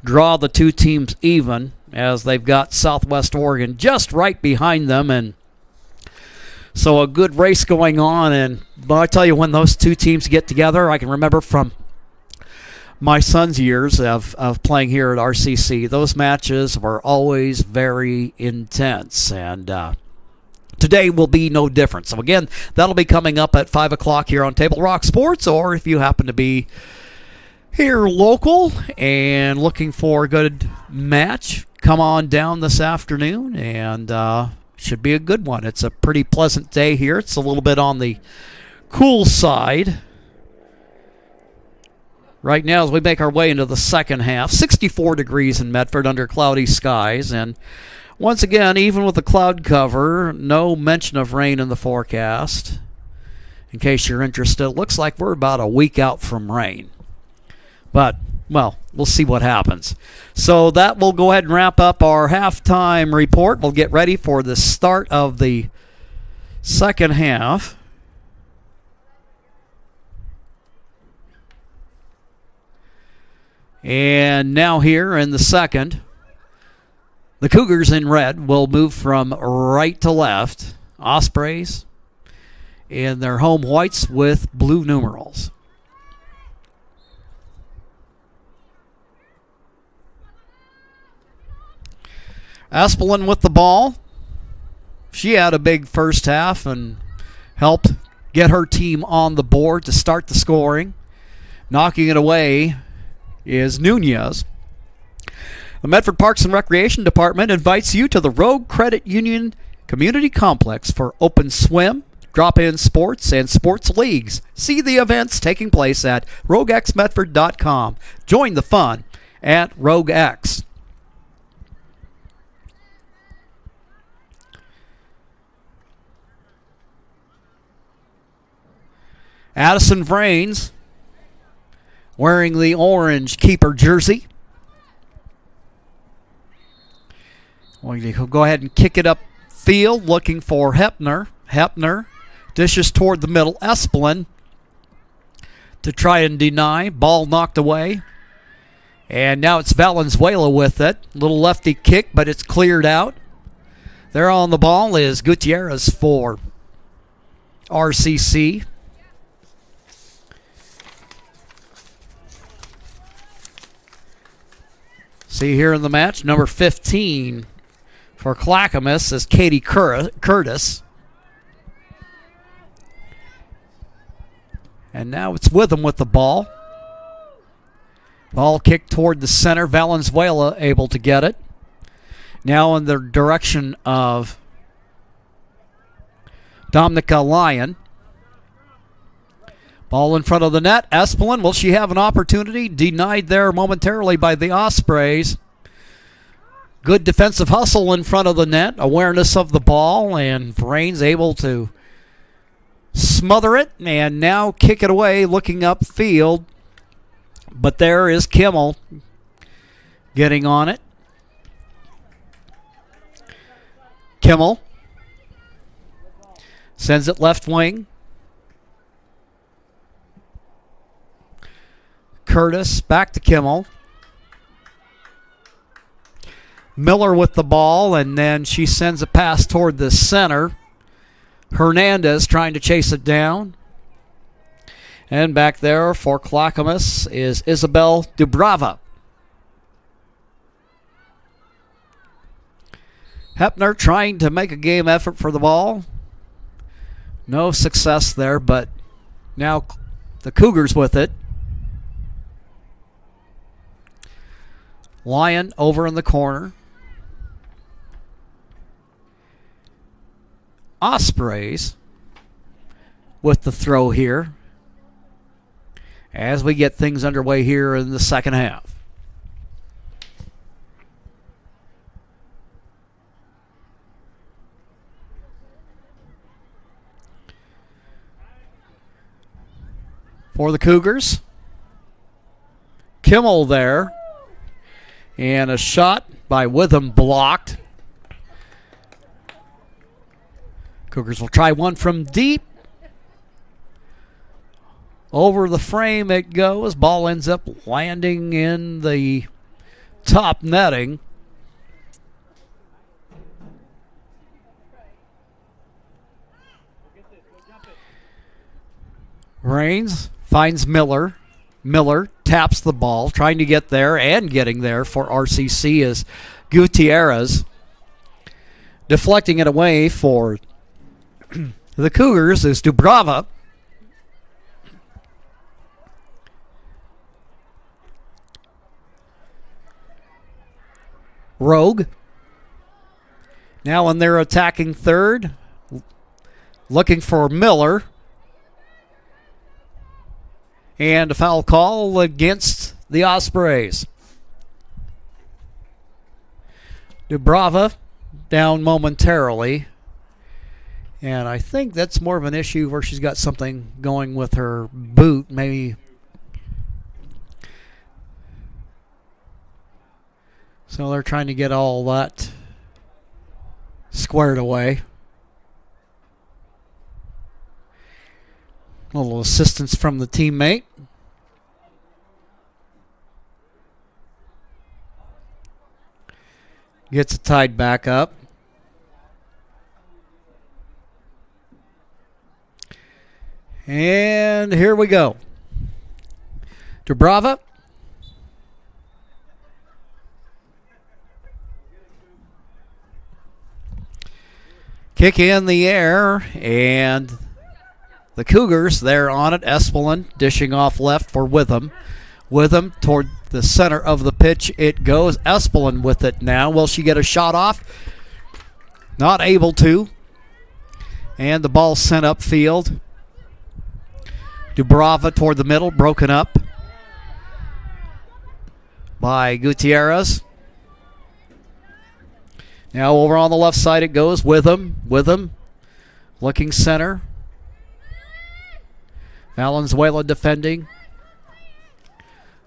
draw the two teams even, as they've got Southwest Oregon just right behind them, and so a good race going on. And I tell you, when those two teams get together, I can remember from my son's years of playing here at RCC, those matches were always very intense, and today will be no different. So again, that'll be coming up at 5 o'clock here on Table Rock Sports, or if you happen to be here local and looking for a good match, come on down this afternoon, and should be a good one. It's a pretty pleasant day here. It's a little bit on the cool side right now as we make our way into the second half. 64 degrees in Medford under cloudy skies, and once again, even with the cloud cover, no mention of rain in the forecast. In case you're interested, it looks like we're about a week out from rain. But, well, we'll see what happens. So that will go ahead and wrap up our halftime report. We'll get ready for the start of the second half. And now here in the second, the Cougars in red will move from right to left. Ospreys in their home whites with blue numerals. Aspelin with the ball. She had a big first half and helped get her team on the board to start the scoring. Knocking it away is Nunez. The Medford Parks and Recreation Department invites you to the Rogue Credit Union Community Complex for open swim, drop-in sports, and sports leagues. See the events taking place at roguexmedford.com. Join the fun at RogueX. Addison Vrains wearing the orange keeper jersey. We'll go ahead and kick it up field, looking for Hepner. Hepner dishes toward the middle. Espelin to try and deny. Ball knocked away. And now it's Valenzuela with it. Little lefty kick, but it's cleared out. There on the ball is Gutierrez for RCC. See here in the match, number 15 for Clackamas is Katie Curtis. And now it's Witham with the ball. Ball kicked toward the center. Valenzuela able to get it. Now in the direction of Dominica Lyon. Ball in front of the net. Espelin, will she have an opportunity? Denied there momentarily by the Ospreys. Good defensive hustle in front of the net. Awareness of the ball, and Vrain's able to smother it and now kick it away looking upfield. But there is Kimmel getting on it. Kimmel sends it left wing. Curtis back to Kimmel. Miller with the ball, and then she sends a pass toward the center. Hernandez trying to chase it down. And back there for Clackamas is Isabel Dubrava. Hepner trying to make a game effort for the ball. No success there, but now the Cougars with it. Lyon over in the corner. Ospreys with the throw here as we get things underway here in the second half. For the Cougars, Kimmel there, and a shot by Witham blocked. Cougars will try one from deep. Over the frame it goes. Ball ends up landing in the top netting. Rains finds Miller. Miller taps the ball, trying to get there and getting there for RCC is Gutierrez. Deflecting it away for the Cougars is Dubrava. Rogue. Now in their attacking third, looking for Miller. And a foul call against the Ospreys. Dubrava down momentarily. And I think that's more of an issue where she's got something going with her boot, maybe. So they're trying to get all that squared away. A little assistance from the teammate. Gets it tied back up. And here we go. Dubrava. Kick in the air, and the Cougars, they're on it. Espelin dishing off left for Witham. Witham toward the center of the pitch it goes. Espelin with it now. Will she get a shot off? Not able to. And the ball sent upfield. Dubrava toward the middle, broken up by Gutierrez. Now over on the left side it goes. Witham. Looking center. Valenzuela defending.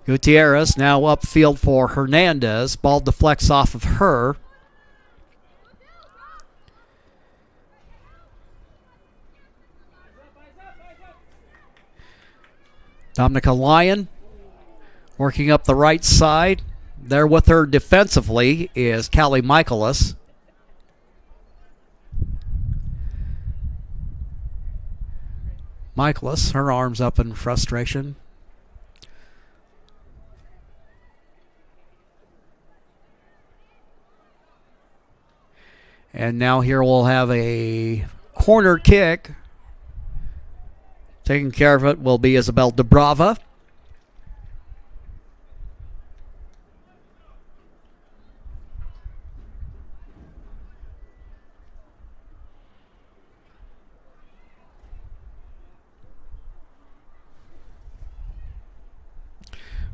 Gutierrez now upfield for Hernandez. Ball deflects off of her. Dominica Lyon working up the right side. There with her defensively is Callie Michaelis. Michaelis, her arms up in frustration. And now here we'll have a corner kick. Taking care of it will be Isabel Dubrava.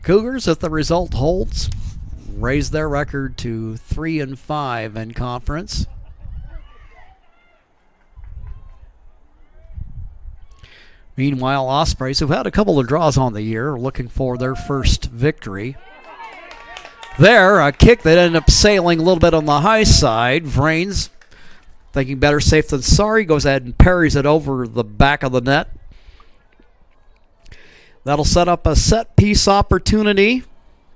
Cougars, if the result holds, raise their record to 3-5 in conference. Meanwhile, Ospreys, who've had a couple of draws on the year, are looking for their first victory. There, a kick that ended up sailing a little bit on the high side. Vrains, thinking better safe than sorry, goes ahead and parries it over the back of the net. That'll set up a set piece opportunity,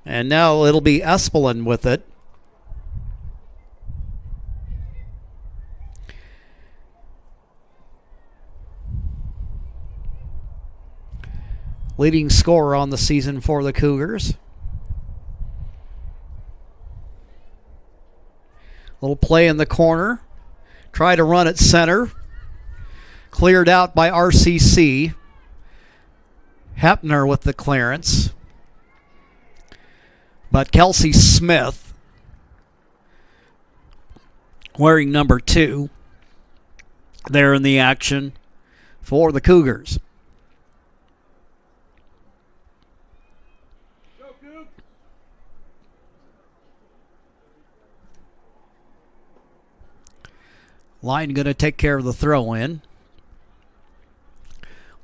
and now it'll be Espelin with it. Leading scorer on the season for the Cougars. Little play in the corner. Try to run at center. Cleared out by RCC. Hepner with the clearance. But Kelsey Smith, wearing number 2, there in the action for the Cougars. Line going to take care of the throw in.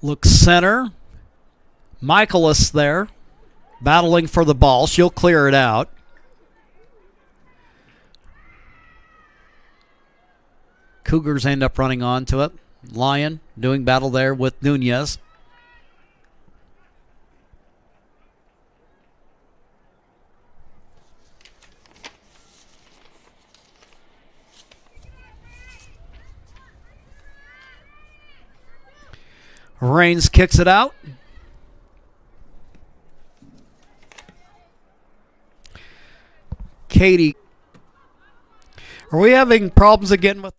Look center. Michaelis there, battling for the ball. She'll clear it out. Cougars end up running onto it. Lyon doing battle there with Nunez. Raines kicks it out. Katie. Are we having problems again with...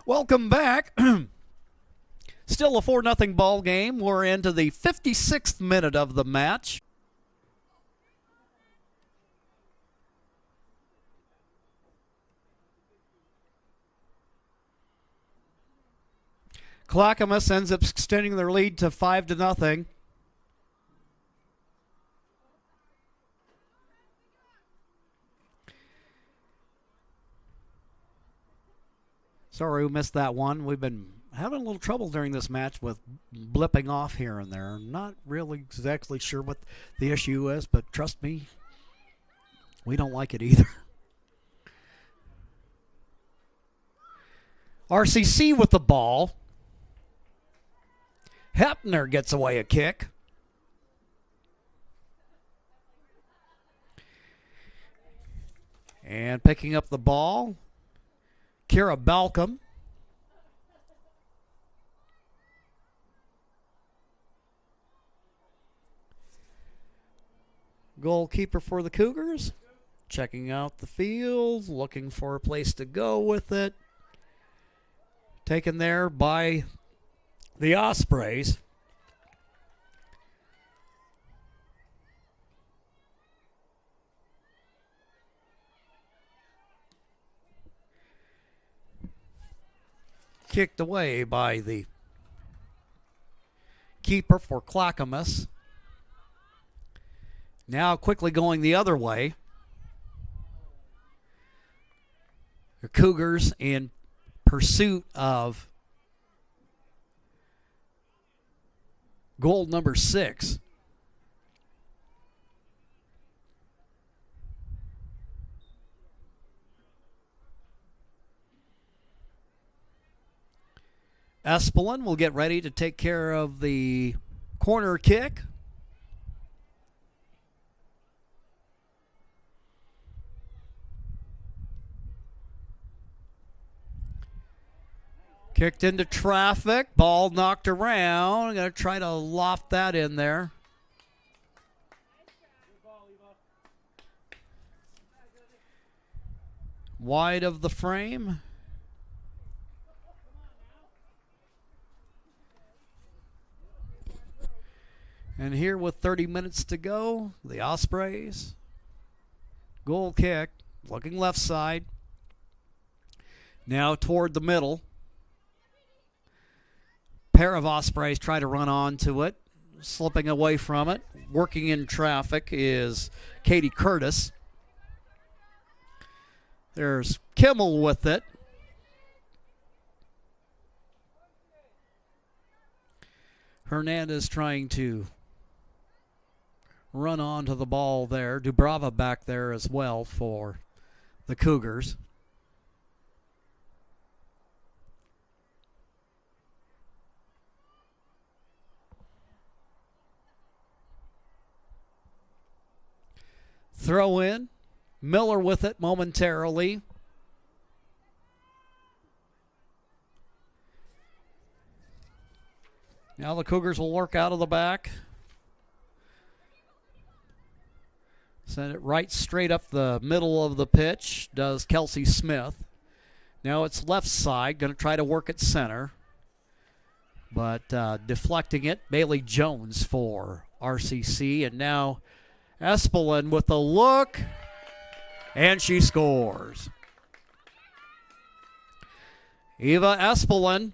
Welcome back. Still a 4-0 ball game. We're into the 56th minute of the match. Clackamas ends up extending their lead to 5-0. Sorry we missed that one. We've been having a little trouble during this match with blipping off here and there. Not really exactly sure what the issue is, but trust me, we don't like it either. RCC with the ball. Hepner gets away a kick. And picking up the ball, Kira Balcom. Goalkeeper for the Cougars. Checking out the field, looking for a place to go with it. Taken there by the Ospreys. Kicked away by the keeper for Clackamas. Now quickly going the other way. The Cougars in pursuit of goal number 6. Espelin will get ready to take care of the corner kick. Kicked into traffic. Ball knocked around. Going to try to loft that in there. wide of the frame. And here with 30 minutes to go, the Ospreys. Goal kick, looking left side. Now toward the middle. Pair of Ospreys try to run onto it, slipping away from it. Working in traffic is Katie Curtis. There's Kimmel with it. Hernandez trying to run onto the ball there. Dubrava back there as well for the Cougars. Throw in. Miller with it momentarily. Now the Cougars will work out of the back. Send it right straight up the middle of the pitch, does Kelsey Smith. Now it's left side, going to try to work at center. But deflecting it, Bailey Jones for RCC. And now Espelin with the look, and she scores. Eva Espelin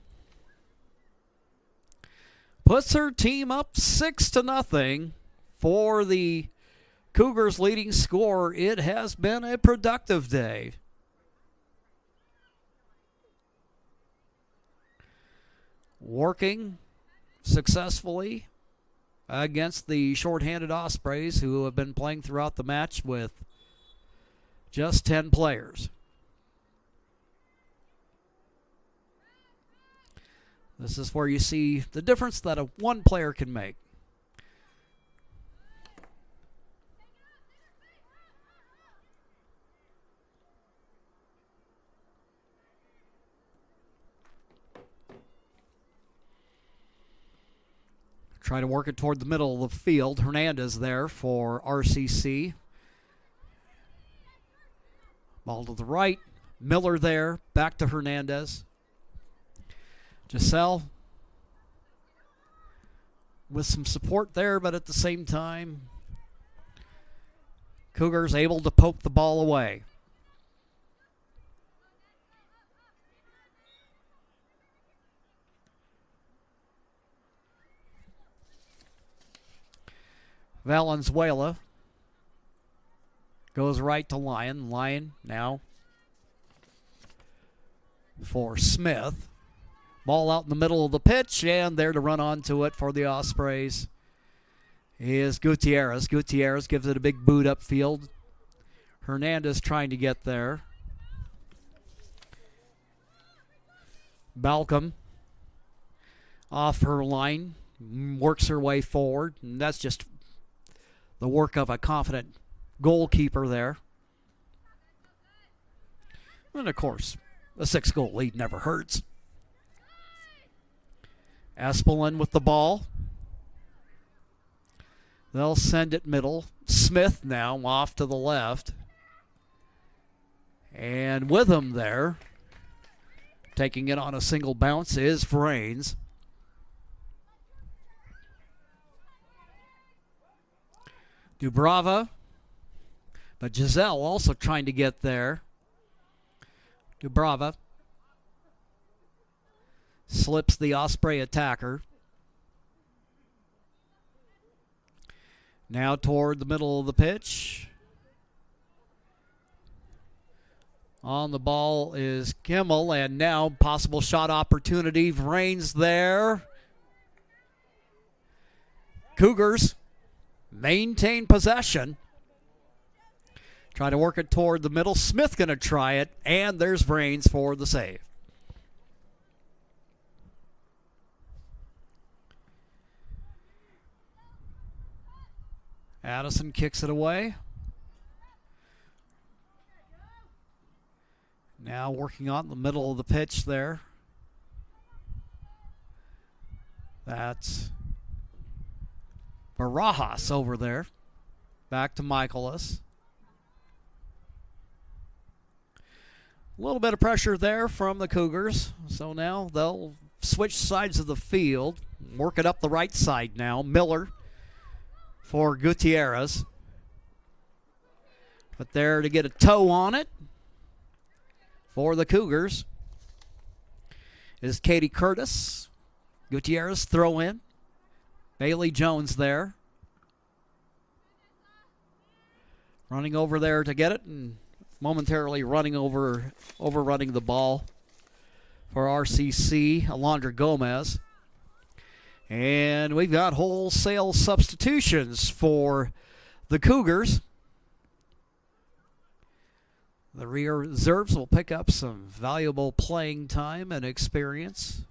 puts her team up 6-0 for the Cougars' leading scorer. It has been a productive day. Working successfully against the shorthanded Ospreys, who have been playing throughout the match with just 10 players. This is where you see the difference that one player can make. Try to work it toward the middle of the field. Hernandez there for RCC. Ball to the right. Miller there. Back to Hernandez. Giselle with some support there, but at the same time, Cougars able to poke the ball away. Valenzuela goes right to Lyon. Lyon now for Smith. Ball out in the middle of the pitch, and there to run onto it for the Ospreys is Gutierrez. Gutierrez gives it a big boot upfield. Hernandez trying to get there. Balcom off her line, works her way forward, and that's just the work of a confident goalkeeper there. And of course, a 6-goal lead never hurts. Espelin with the ball. They'll send it middle. Smith now off to the left. And with him there, taking it on a single bounce, is Vrains. Dubrava. But Giselle also trying to get there. Dubrava slips the Osprey attacker. Now toward the middle of the pitch. On the ball is Kimmel, and now possible shot opportunity. Vrains there. Cougars maintain possession. Try to work it toward the middle. Smith going to try it, and there's Vrains for the save. Addison kicks it away. Now working on the middle of the pitch there. That's Barajas over there. Back to Michaelis. A little bit of pressure there from the Cougars. So now they'll switch sides of the field. Work it up the right side now. Miller for Gutierrez. But there to get a toe on it for the Cougars is Katie Curtis. Gutierrez throw in. Bailey Jones there. Running over there to get it and momentarily overrunning the ball for RCC, Alondra Gomez. And we've got wholesale substitutions for the Cougars. The reserves will pick up some valuable playing time and experience.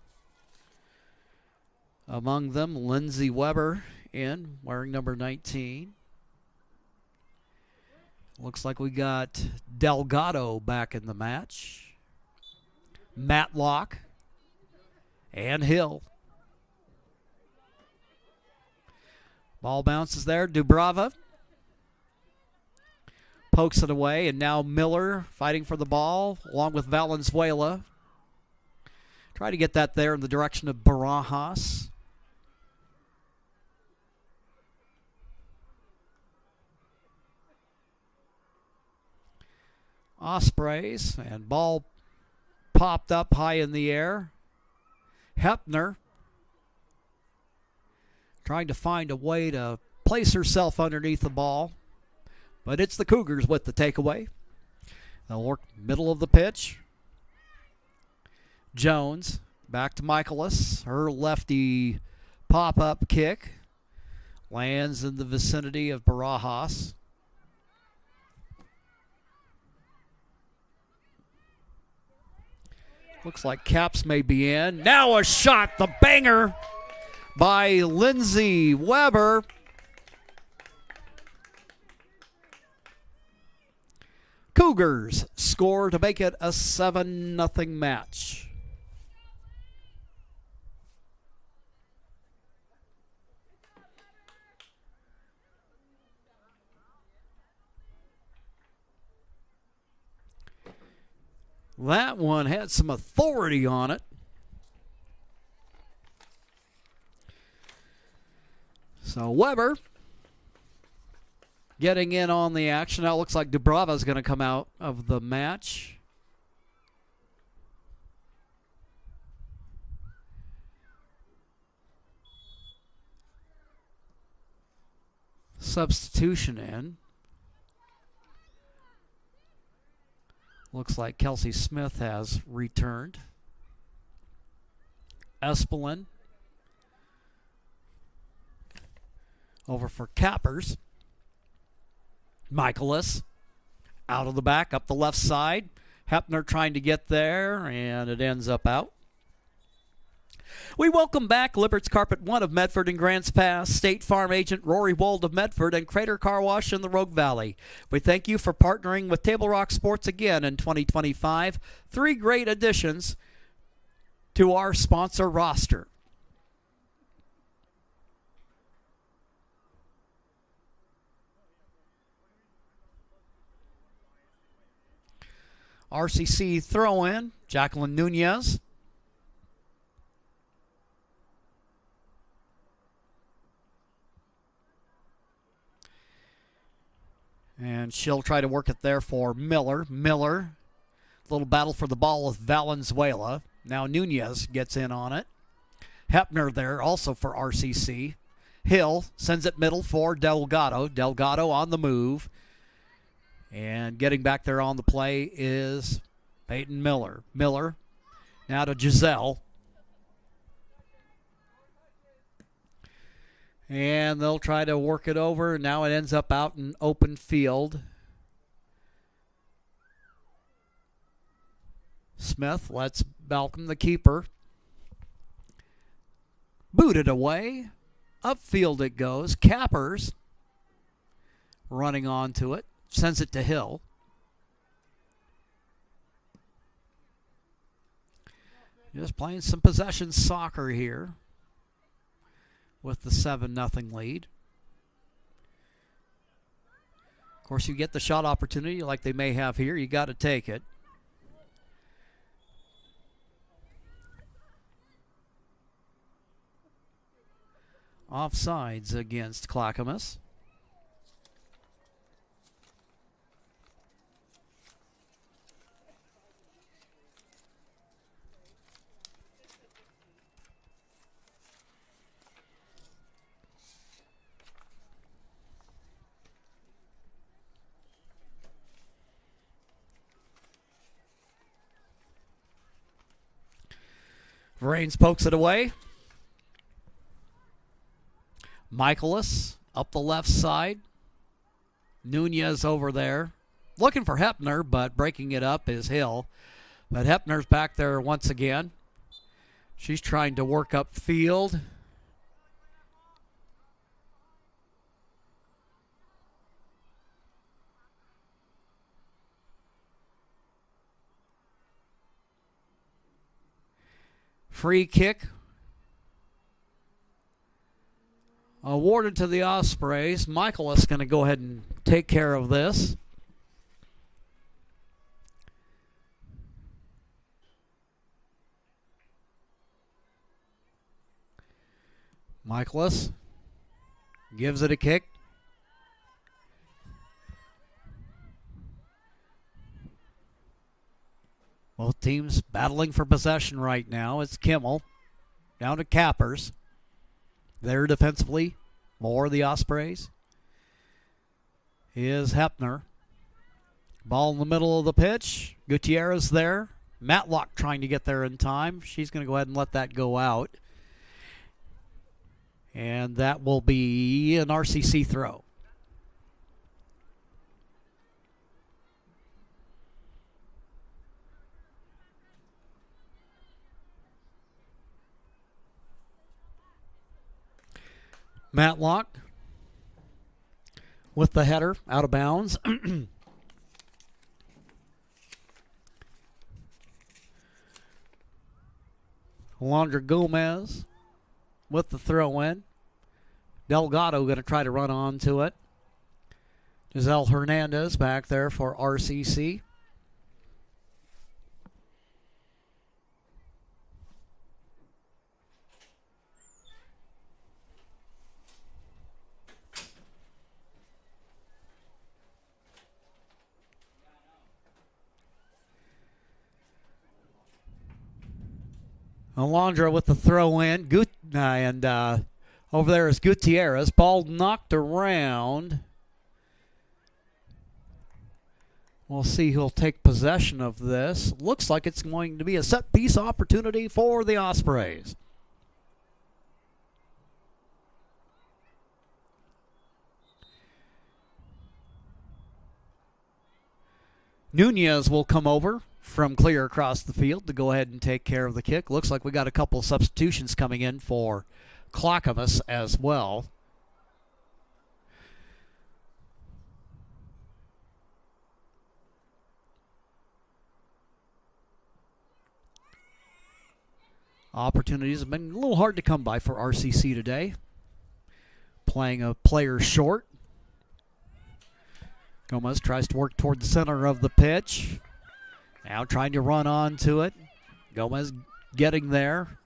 Among them, Lindsay Weber in, wearing number 19. Looks like we got Delgado back in the match. Matlock and Hill. Ball bounces there. Dubrava pokes it away, and now Miller fighting for the ball along with Valenzuela. Try to get that there in the direction of Barajas. Ospreys, and ball popped up high in the air. Hepner trying to find a way to place herself underneath the ball, but it's the Cougars with the takeaway. They'll work middle of the pitch. Jones back to Michaelis. Her lefty pop-up kick lands in the vicinity of Barajas. Looks like Caps may be in. Now a shot, the banger by Lindsay Weber. Cougars score to make it a 7-0 match. That one had some authority on it. So Weber getting in on the action. Now it looks like Dubrava is going to come out of the match. Substitution in. Looks like Kelsey Smith has returned. Espelin over for Cappers. Michaelis out of the back, up the left side. Hepner trying to get there, and it ends up out. We welcome back Lippert's Carpet One of Medford and Grants Pass, State Farm Agent Rory Wold of Medford, and Crater Car Wash in the Rogue Valley. We thank you for partnering with Table Rock Sports again in 2025. 3 great additions to our sponsor roster. RCC throw-in, Jacqueline Nunez. And she'll try to work it there for Miller. Miller, little battle for the ball with Valenzuela. Now Nunez gets in on it. Hepner there also for RCC. Hill sends it middle for Delgado. Delgado on the move. And getting back there on the play is Peyton Miller. Miller now to Giselle. And they'll try to work it over. Now it ends up out in open field. Smith lets Malcolm, the keeper, boot it away. Upfield it goes. Cappers running onto it. Sends it to Hill. Just playing some possession soccer here with the 7-0 lead. Of course, you get the shot opportunity like they may have here. You got to take it. offsides against Clackamas. Rains pokes it away. Michaelis up the left side. Nunez over there. Looking for Hepner, but breaking it up is Hill. But Hepner's back there once again. She's trying to work up field. Free kick awarded to the Ospreys. Michaelis going to go ahead and take care of this. Michaelis gives it a kick. Both teams battling for possession right now. It's Kimmel down to Cappers. There defensively, more the Ospreys. Is Hepner. Ball in the middle of the pitch. Gutierrez there. Matlock trying to get there in time. She's going to go ahead and let that go out. And that will be an RCC throw. Matlock with the header out of bounds. Alondra Gomez with the throw in. Delgado going to try to run onto it. Giselle Hernandez back there for RCC. Alondra with the throw in. Over there is Gutierrez. Ball knocked around. We'll see who'll take possession of this. Looks like it's going to be a set piece opportunity for the Ospreys. Nunez will come over from clear across the field to go ahead and take care of the kick. Looks like we got a couple of substitutions coming in for Clackamas as well. Opportunities have been a little hard to come by for RCC today. Playing a player short. Gomez tries to work toward the center of the pitch. Now trying to run onto it. Gomez getting there.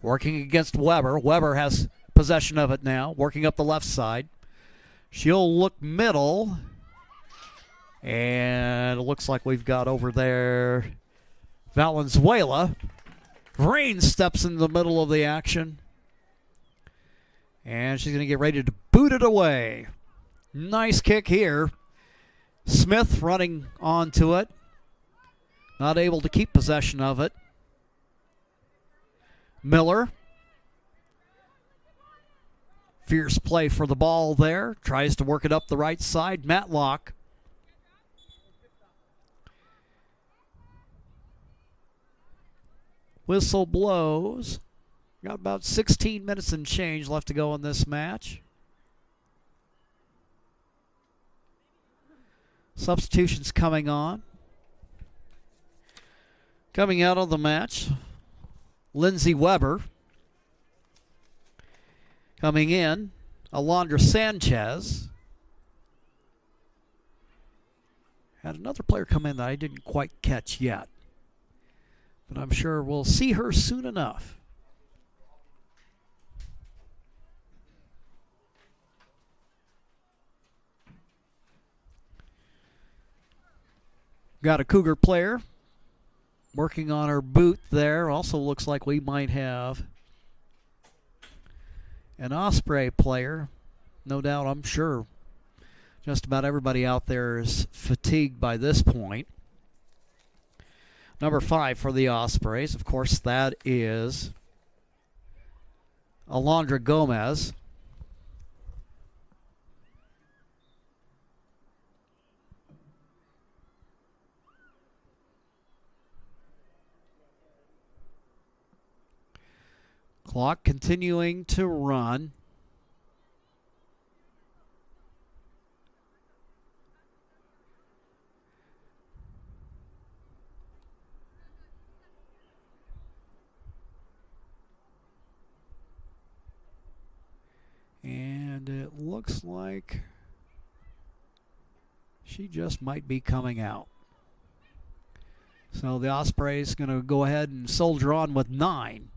Working against Weber. Weber has possession of it now. Working up the left side. She'll look middle. And it looks like we've got over there Valenzuela. Rain steps in the middle of the action. And she's going to get ready to boot it away. Nice kick here. Smith running onto it. Not able to keep possession of it. Miller. Fierce play for the ball there. Tries to work it up the right side. Matlock. Whistle blows. Got about 16 minutes and change left to go in this match. Substitutions coming on. Coming out of the match, Lindsay Weber. Coming in, Alondra Sanchez. Had another player come in that I didn't quite catch yet. But I'm sure we'll see her soon enough. Got a Cougar player working on her boot there. Also looks like we might have an Osprey player. No doubt, I'm sure just about everybody out there is fatigued by this point. Number 5 for the Ospreys, of course, that is Alondra Gomez. Clock continuing to run. And it looks like she just might be coming out. So the Ospreys going to go ahead and soldier on with 9.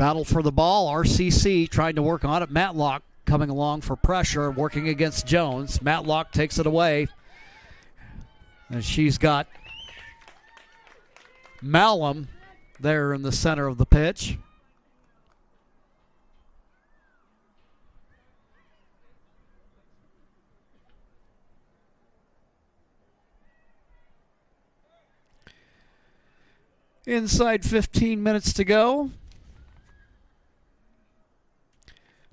Battle for the ball. RCC trying to work on it. Matlock coming along for pressure, working against Jones. Matlock takes it away. And she's got Malum there in the center of the pitch. Inside 15 minutes to go.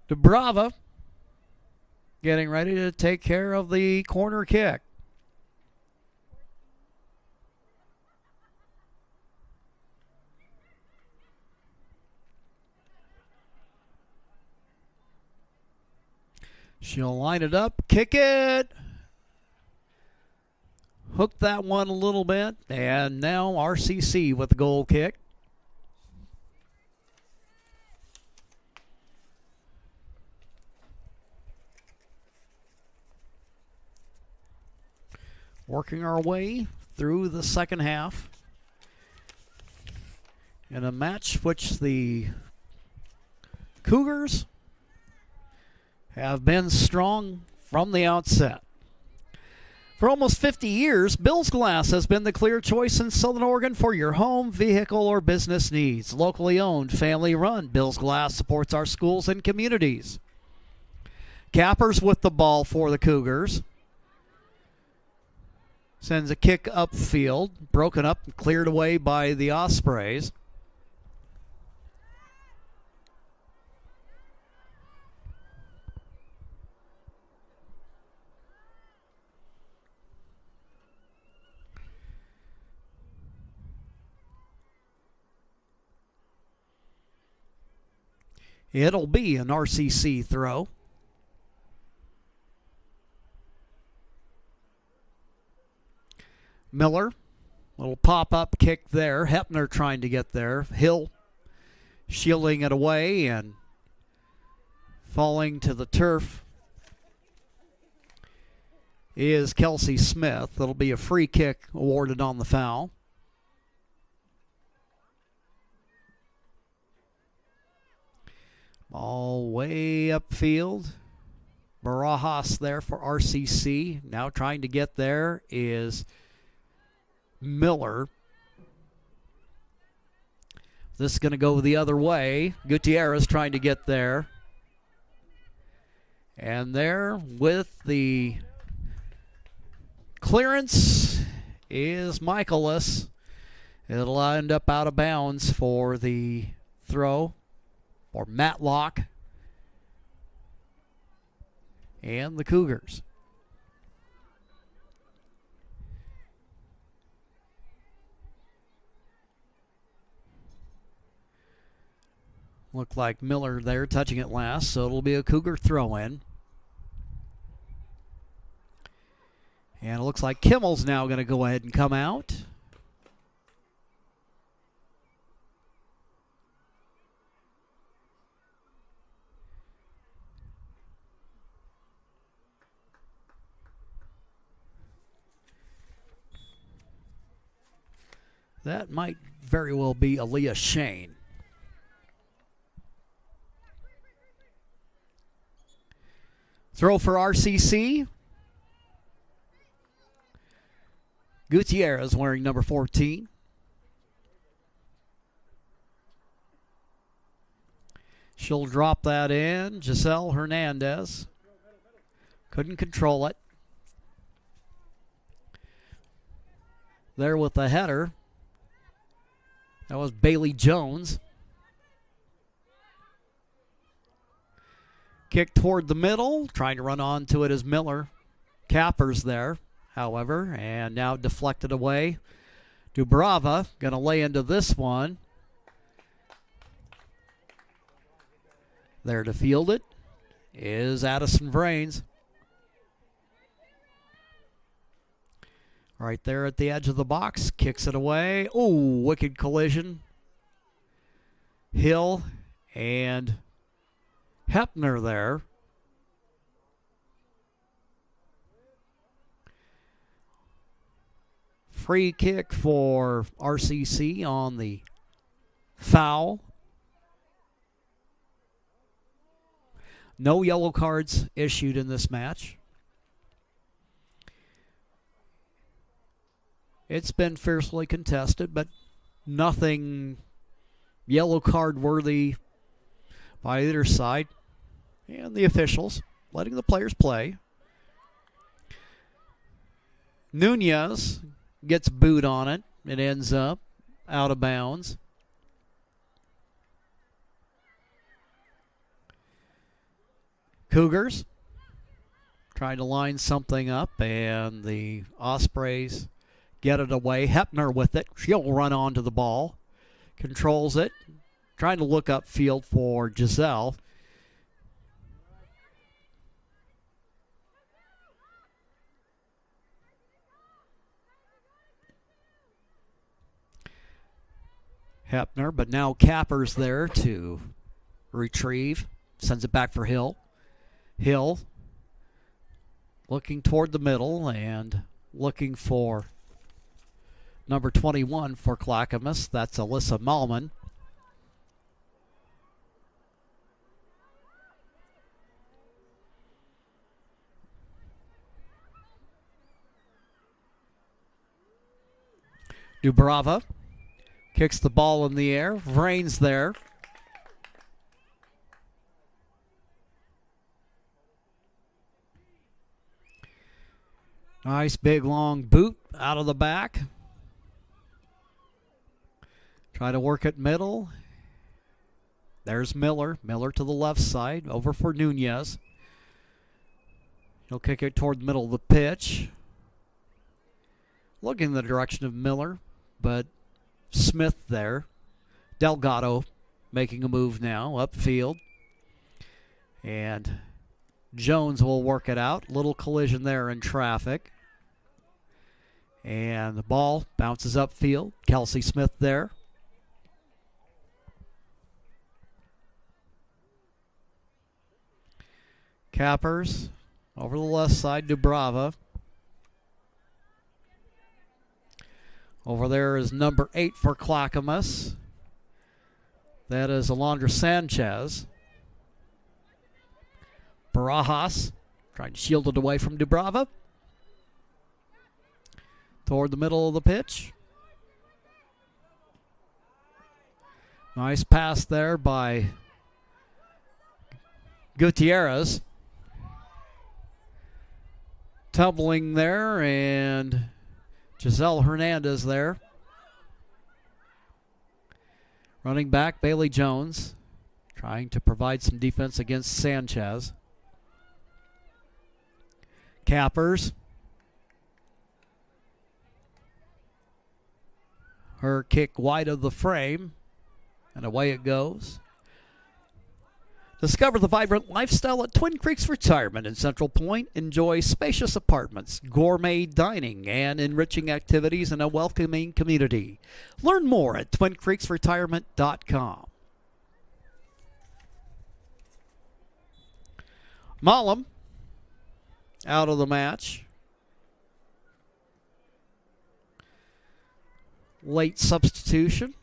Dubrava getting ready to take care of the corner kick. She'll line it up, kick it. Hook that one a little bit, and now RCC with the goal kick. Working our way through the second half in a match which the Cougars have been strong from the outset. For almost 50 years, Bill's Glass has been the clear choice in Southern Oregon for your home, vehicle, or business needs. Locally owned, family run, Bill's Glass supports our schools and communities. Cappers with the ball for the Cougars. Sends a kick upfield, broken up and cleared away by the Ospreys. It'll be an RCC throw. Miller, little pop-up kick there. Hepner trying to get there. Hill shielding it away and falling to the turf is Kelsey Smith. That'll be a free kick awarded on the foul. Ball way upfield. Barajas there for RCC. Now trying to get there is Miller. This is going to go the other way. Gutierrez trying to get there. And there with the clearance is Michaelis. It'll end up out of bounds for the throw for Matlock and the Cougars. Looked like Miller there touching it last, so it'll be a Cougar throw-in. And it looks like Kimmel's now going to go ahead and come out. That might very well be Aaliyah Shane. Throw for RCC. Gutierrez wearing number 14. She'll drop that in. Giselle Hernandez. Couldn't control it. There with the header. That was Bailey Jones. Kick toward the middle. Trying to run onto it as Miller. Cappers there, however, and now deflected away. Dubrava going to lay into this one. There to field it is Addison Vrains. Right there at the edge of the box. Kicks it away. Oh, wicked collision. Hill and Hepner there. Free kick for RCC on the foul. No yellow cards issued in this match. It's been fiercely contested, but nothing yellow card worthy by either side. And the officials letting the players play. Nunez gets booed on it. It ends up out of bounds. Cougars trying to line something up, and the Ospreys get it away. Hepner with it. She'll run onto the ball. Controls it. Trying to look upfield for Giselle. Hepner, but now Capper's there to retrieve. Sends it back for Hill. Hill looking toward the middle and looking for number 21 for Clackamas. That's Alyssa Malman. Dubrava kicks the ball in the air. Vrains there. Nice big long boot out of the back. Try to work it middle. There's Miller. Miller to the left side. Over for Nunez. He'll kick it toward the middle of the pitch. Looking in the direction of Miller, but Smith there. Delgado making a move now upfield. And Jones will work it out. Little collision there in traffic. And the ball bounces upfield. Kelsey Smith there. Cappers over the left side, Dubrava. Over there is number 8 for Clackamas. That is Alondra Sanchez. Barajas trying to shield it away from Dubrava. Toward the middle of the pitch. Nice pass there by Gutierrez. Tumbling there, and Giselle Hernandez there. Running back, Bailey Jones, trying to provide some defense against Sanchez. Cappers. Her kick wide of the frame, and away it goes. Discover the vibrant lifestyle at Twin Creeks Retirement in Central Point. Enjoy spacious apartments, gourmet dining, and enriching activities in a welcoming community. Learn more at twincreeksretirement.com. Mollum out of the match. Late substitution.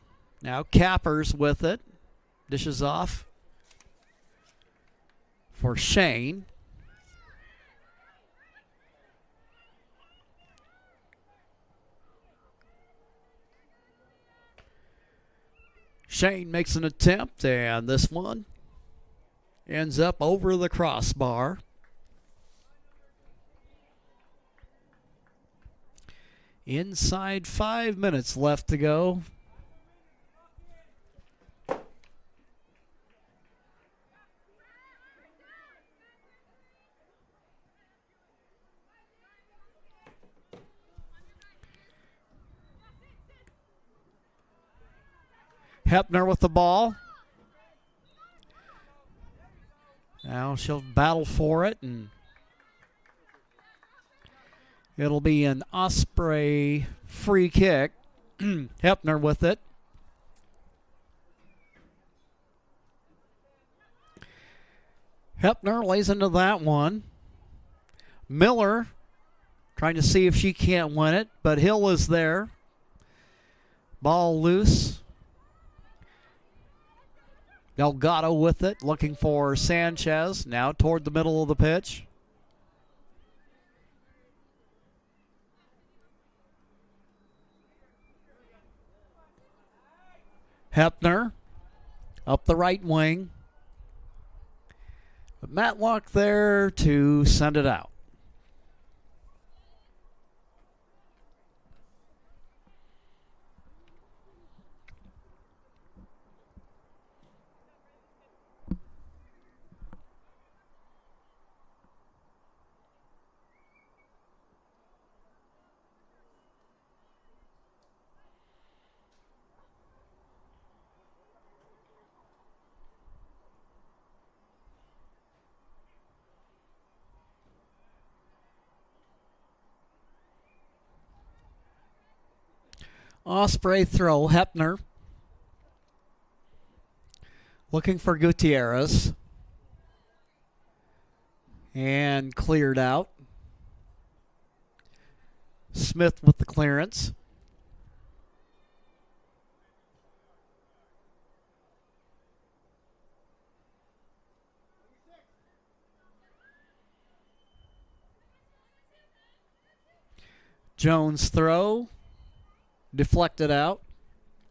Now Cappers with it. Dishes off for Shane. Shane makes an attempt, and this one ends up over the crossbar. Inside 5 minutes left to go. Hepner with the ball. Now she'll battle for it, and it'll be an Osprey free kick. Hepner with it. Hepner lays into that one. Miller trying to see if she can't win it, but Hill is there. Ball loose. Delgado with it, looking for Sanchez, now toward the middle of the pitch. Hepner up the right wing. But Matlock there to send it out. Osprey throw, Hepner. Looking for Gutierrez. And cleared out. Smith with the clearance. Jones throw. Deflected out.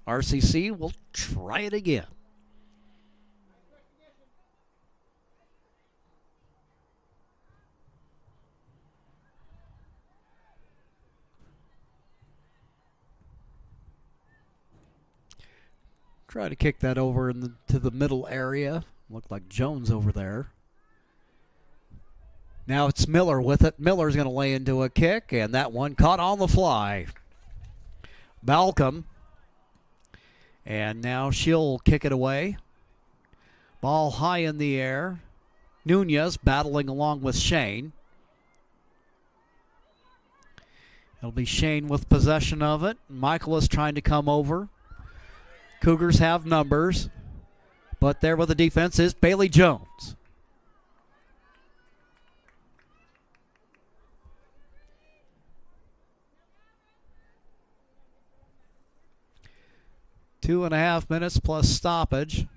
RCC will try it again. Try to kick that over to the middle area. Looked like Jones over there. Now it's Miller with it. Miller's going to lay into a kick, and that one caught on the fly. Malcolm. And now she'll kick it away. Ball high in the air. Nunez battling along with Shane. It'll be Shane with possession of it. Michael is trying to come over. Cougars have numbers. But there with the defense is Bailey Jones. Two and a half minutes plus stoppage.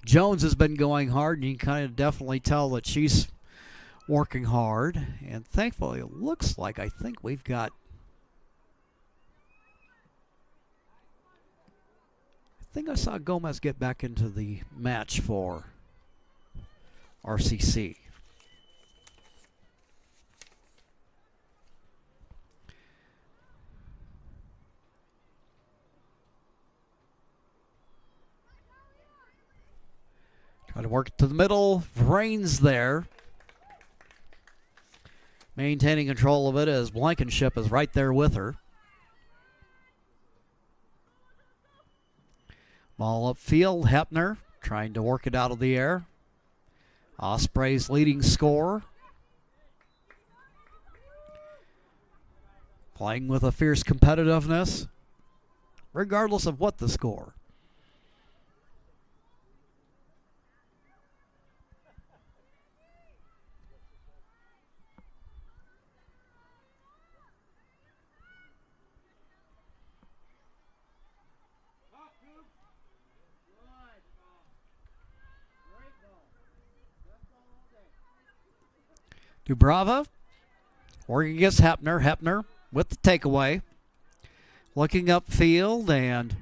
Jones has been going hard, and you can kind of definitely tell that she's working hard. And thankfully, it looks like I think we've got... I think I saw Gomez get back into the match for RCC. Try to work it to the middle. Vrain's there. Maintaining control of it as Blankenship is right there with her. Ball upfield. Hepner trying to work it out of the air. Osprey's leading scorer. Playing with a fierce competitiveness, regardless of what the score. Dubrava working against Hepner. Hepner with the takeaway. Looking upfield, and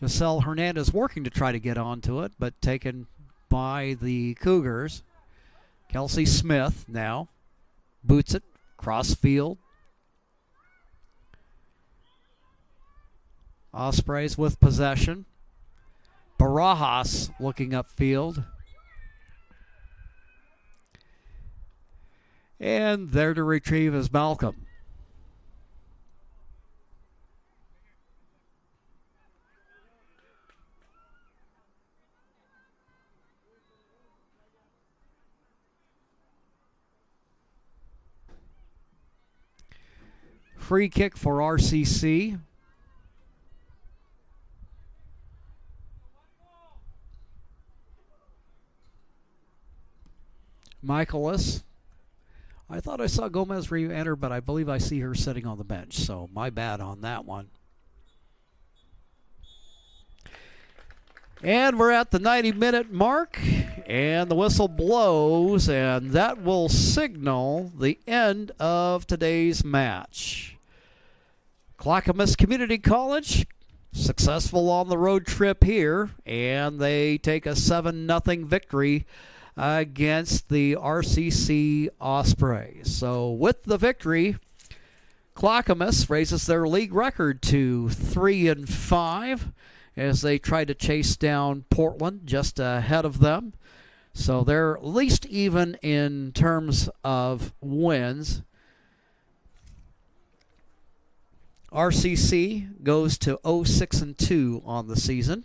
Giselle Hernandez working to try to get onto it, but taken by the Cougars. Kelsey Smith now boots it cross field. Ospreys with possession. Barajas looking upfield. And there to retrieve is Malcolm. Free kick for RCC. Michaelis. I thought I saw Gomez re-enter, but I believe I see her sitting on the bench, so my bad on that one. And we're at the 90-minute mark, and the whistle blows, and that will signal the end of today's match. Clackamas Community College successful on the road trip here, and they take a 7-0 victory against the RCC Ospreys. So with the victory, Clackamas raises their league record to 3-5 as they try to chase down Portland just ahead of them. So they're at least even in terms of wins. RCC goes to 0-6-2 on the season.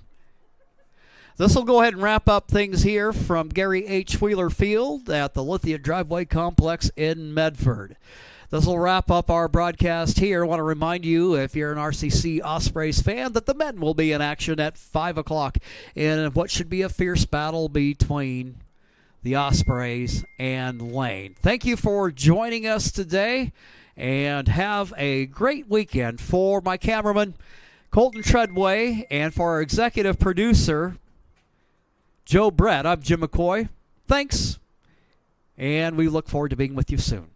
This will go ahead and wrap up things here from Gary H. Wheeler Field at the Lithia Driveway Complex in Medford. This will wrap up our broadcast here. I want to remind you, if you're an RCC Ospreys fan, that the men will be in action at 5 o'clock in what should be a fierce battle between the Ospreys and Lane. Thank you for joining us today, and have a great weekend. For my cameraman, Colton Treadway, and for our executive producer, Joe Brett, I'm Jim McCoy. Thanks, and we look forward to being with you soon.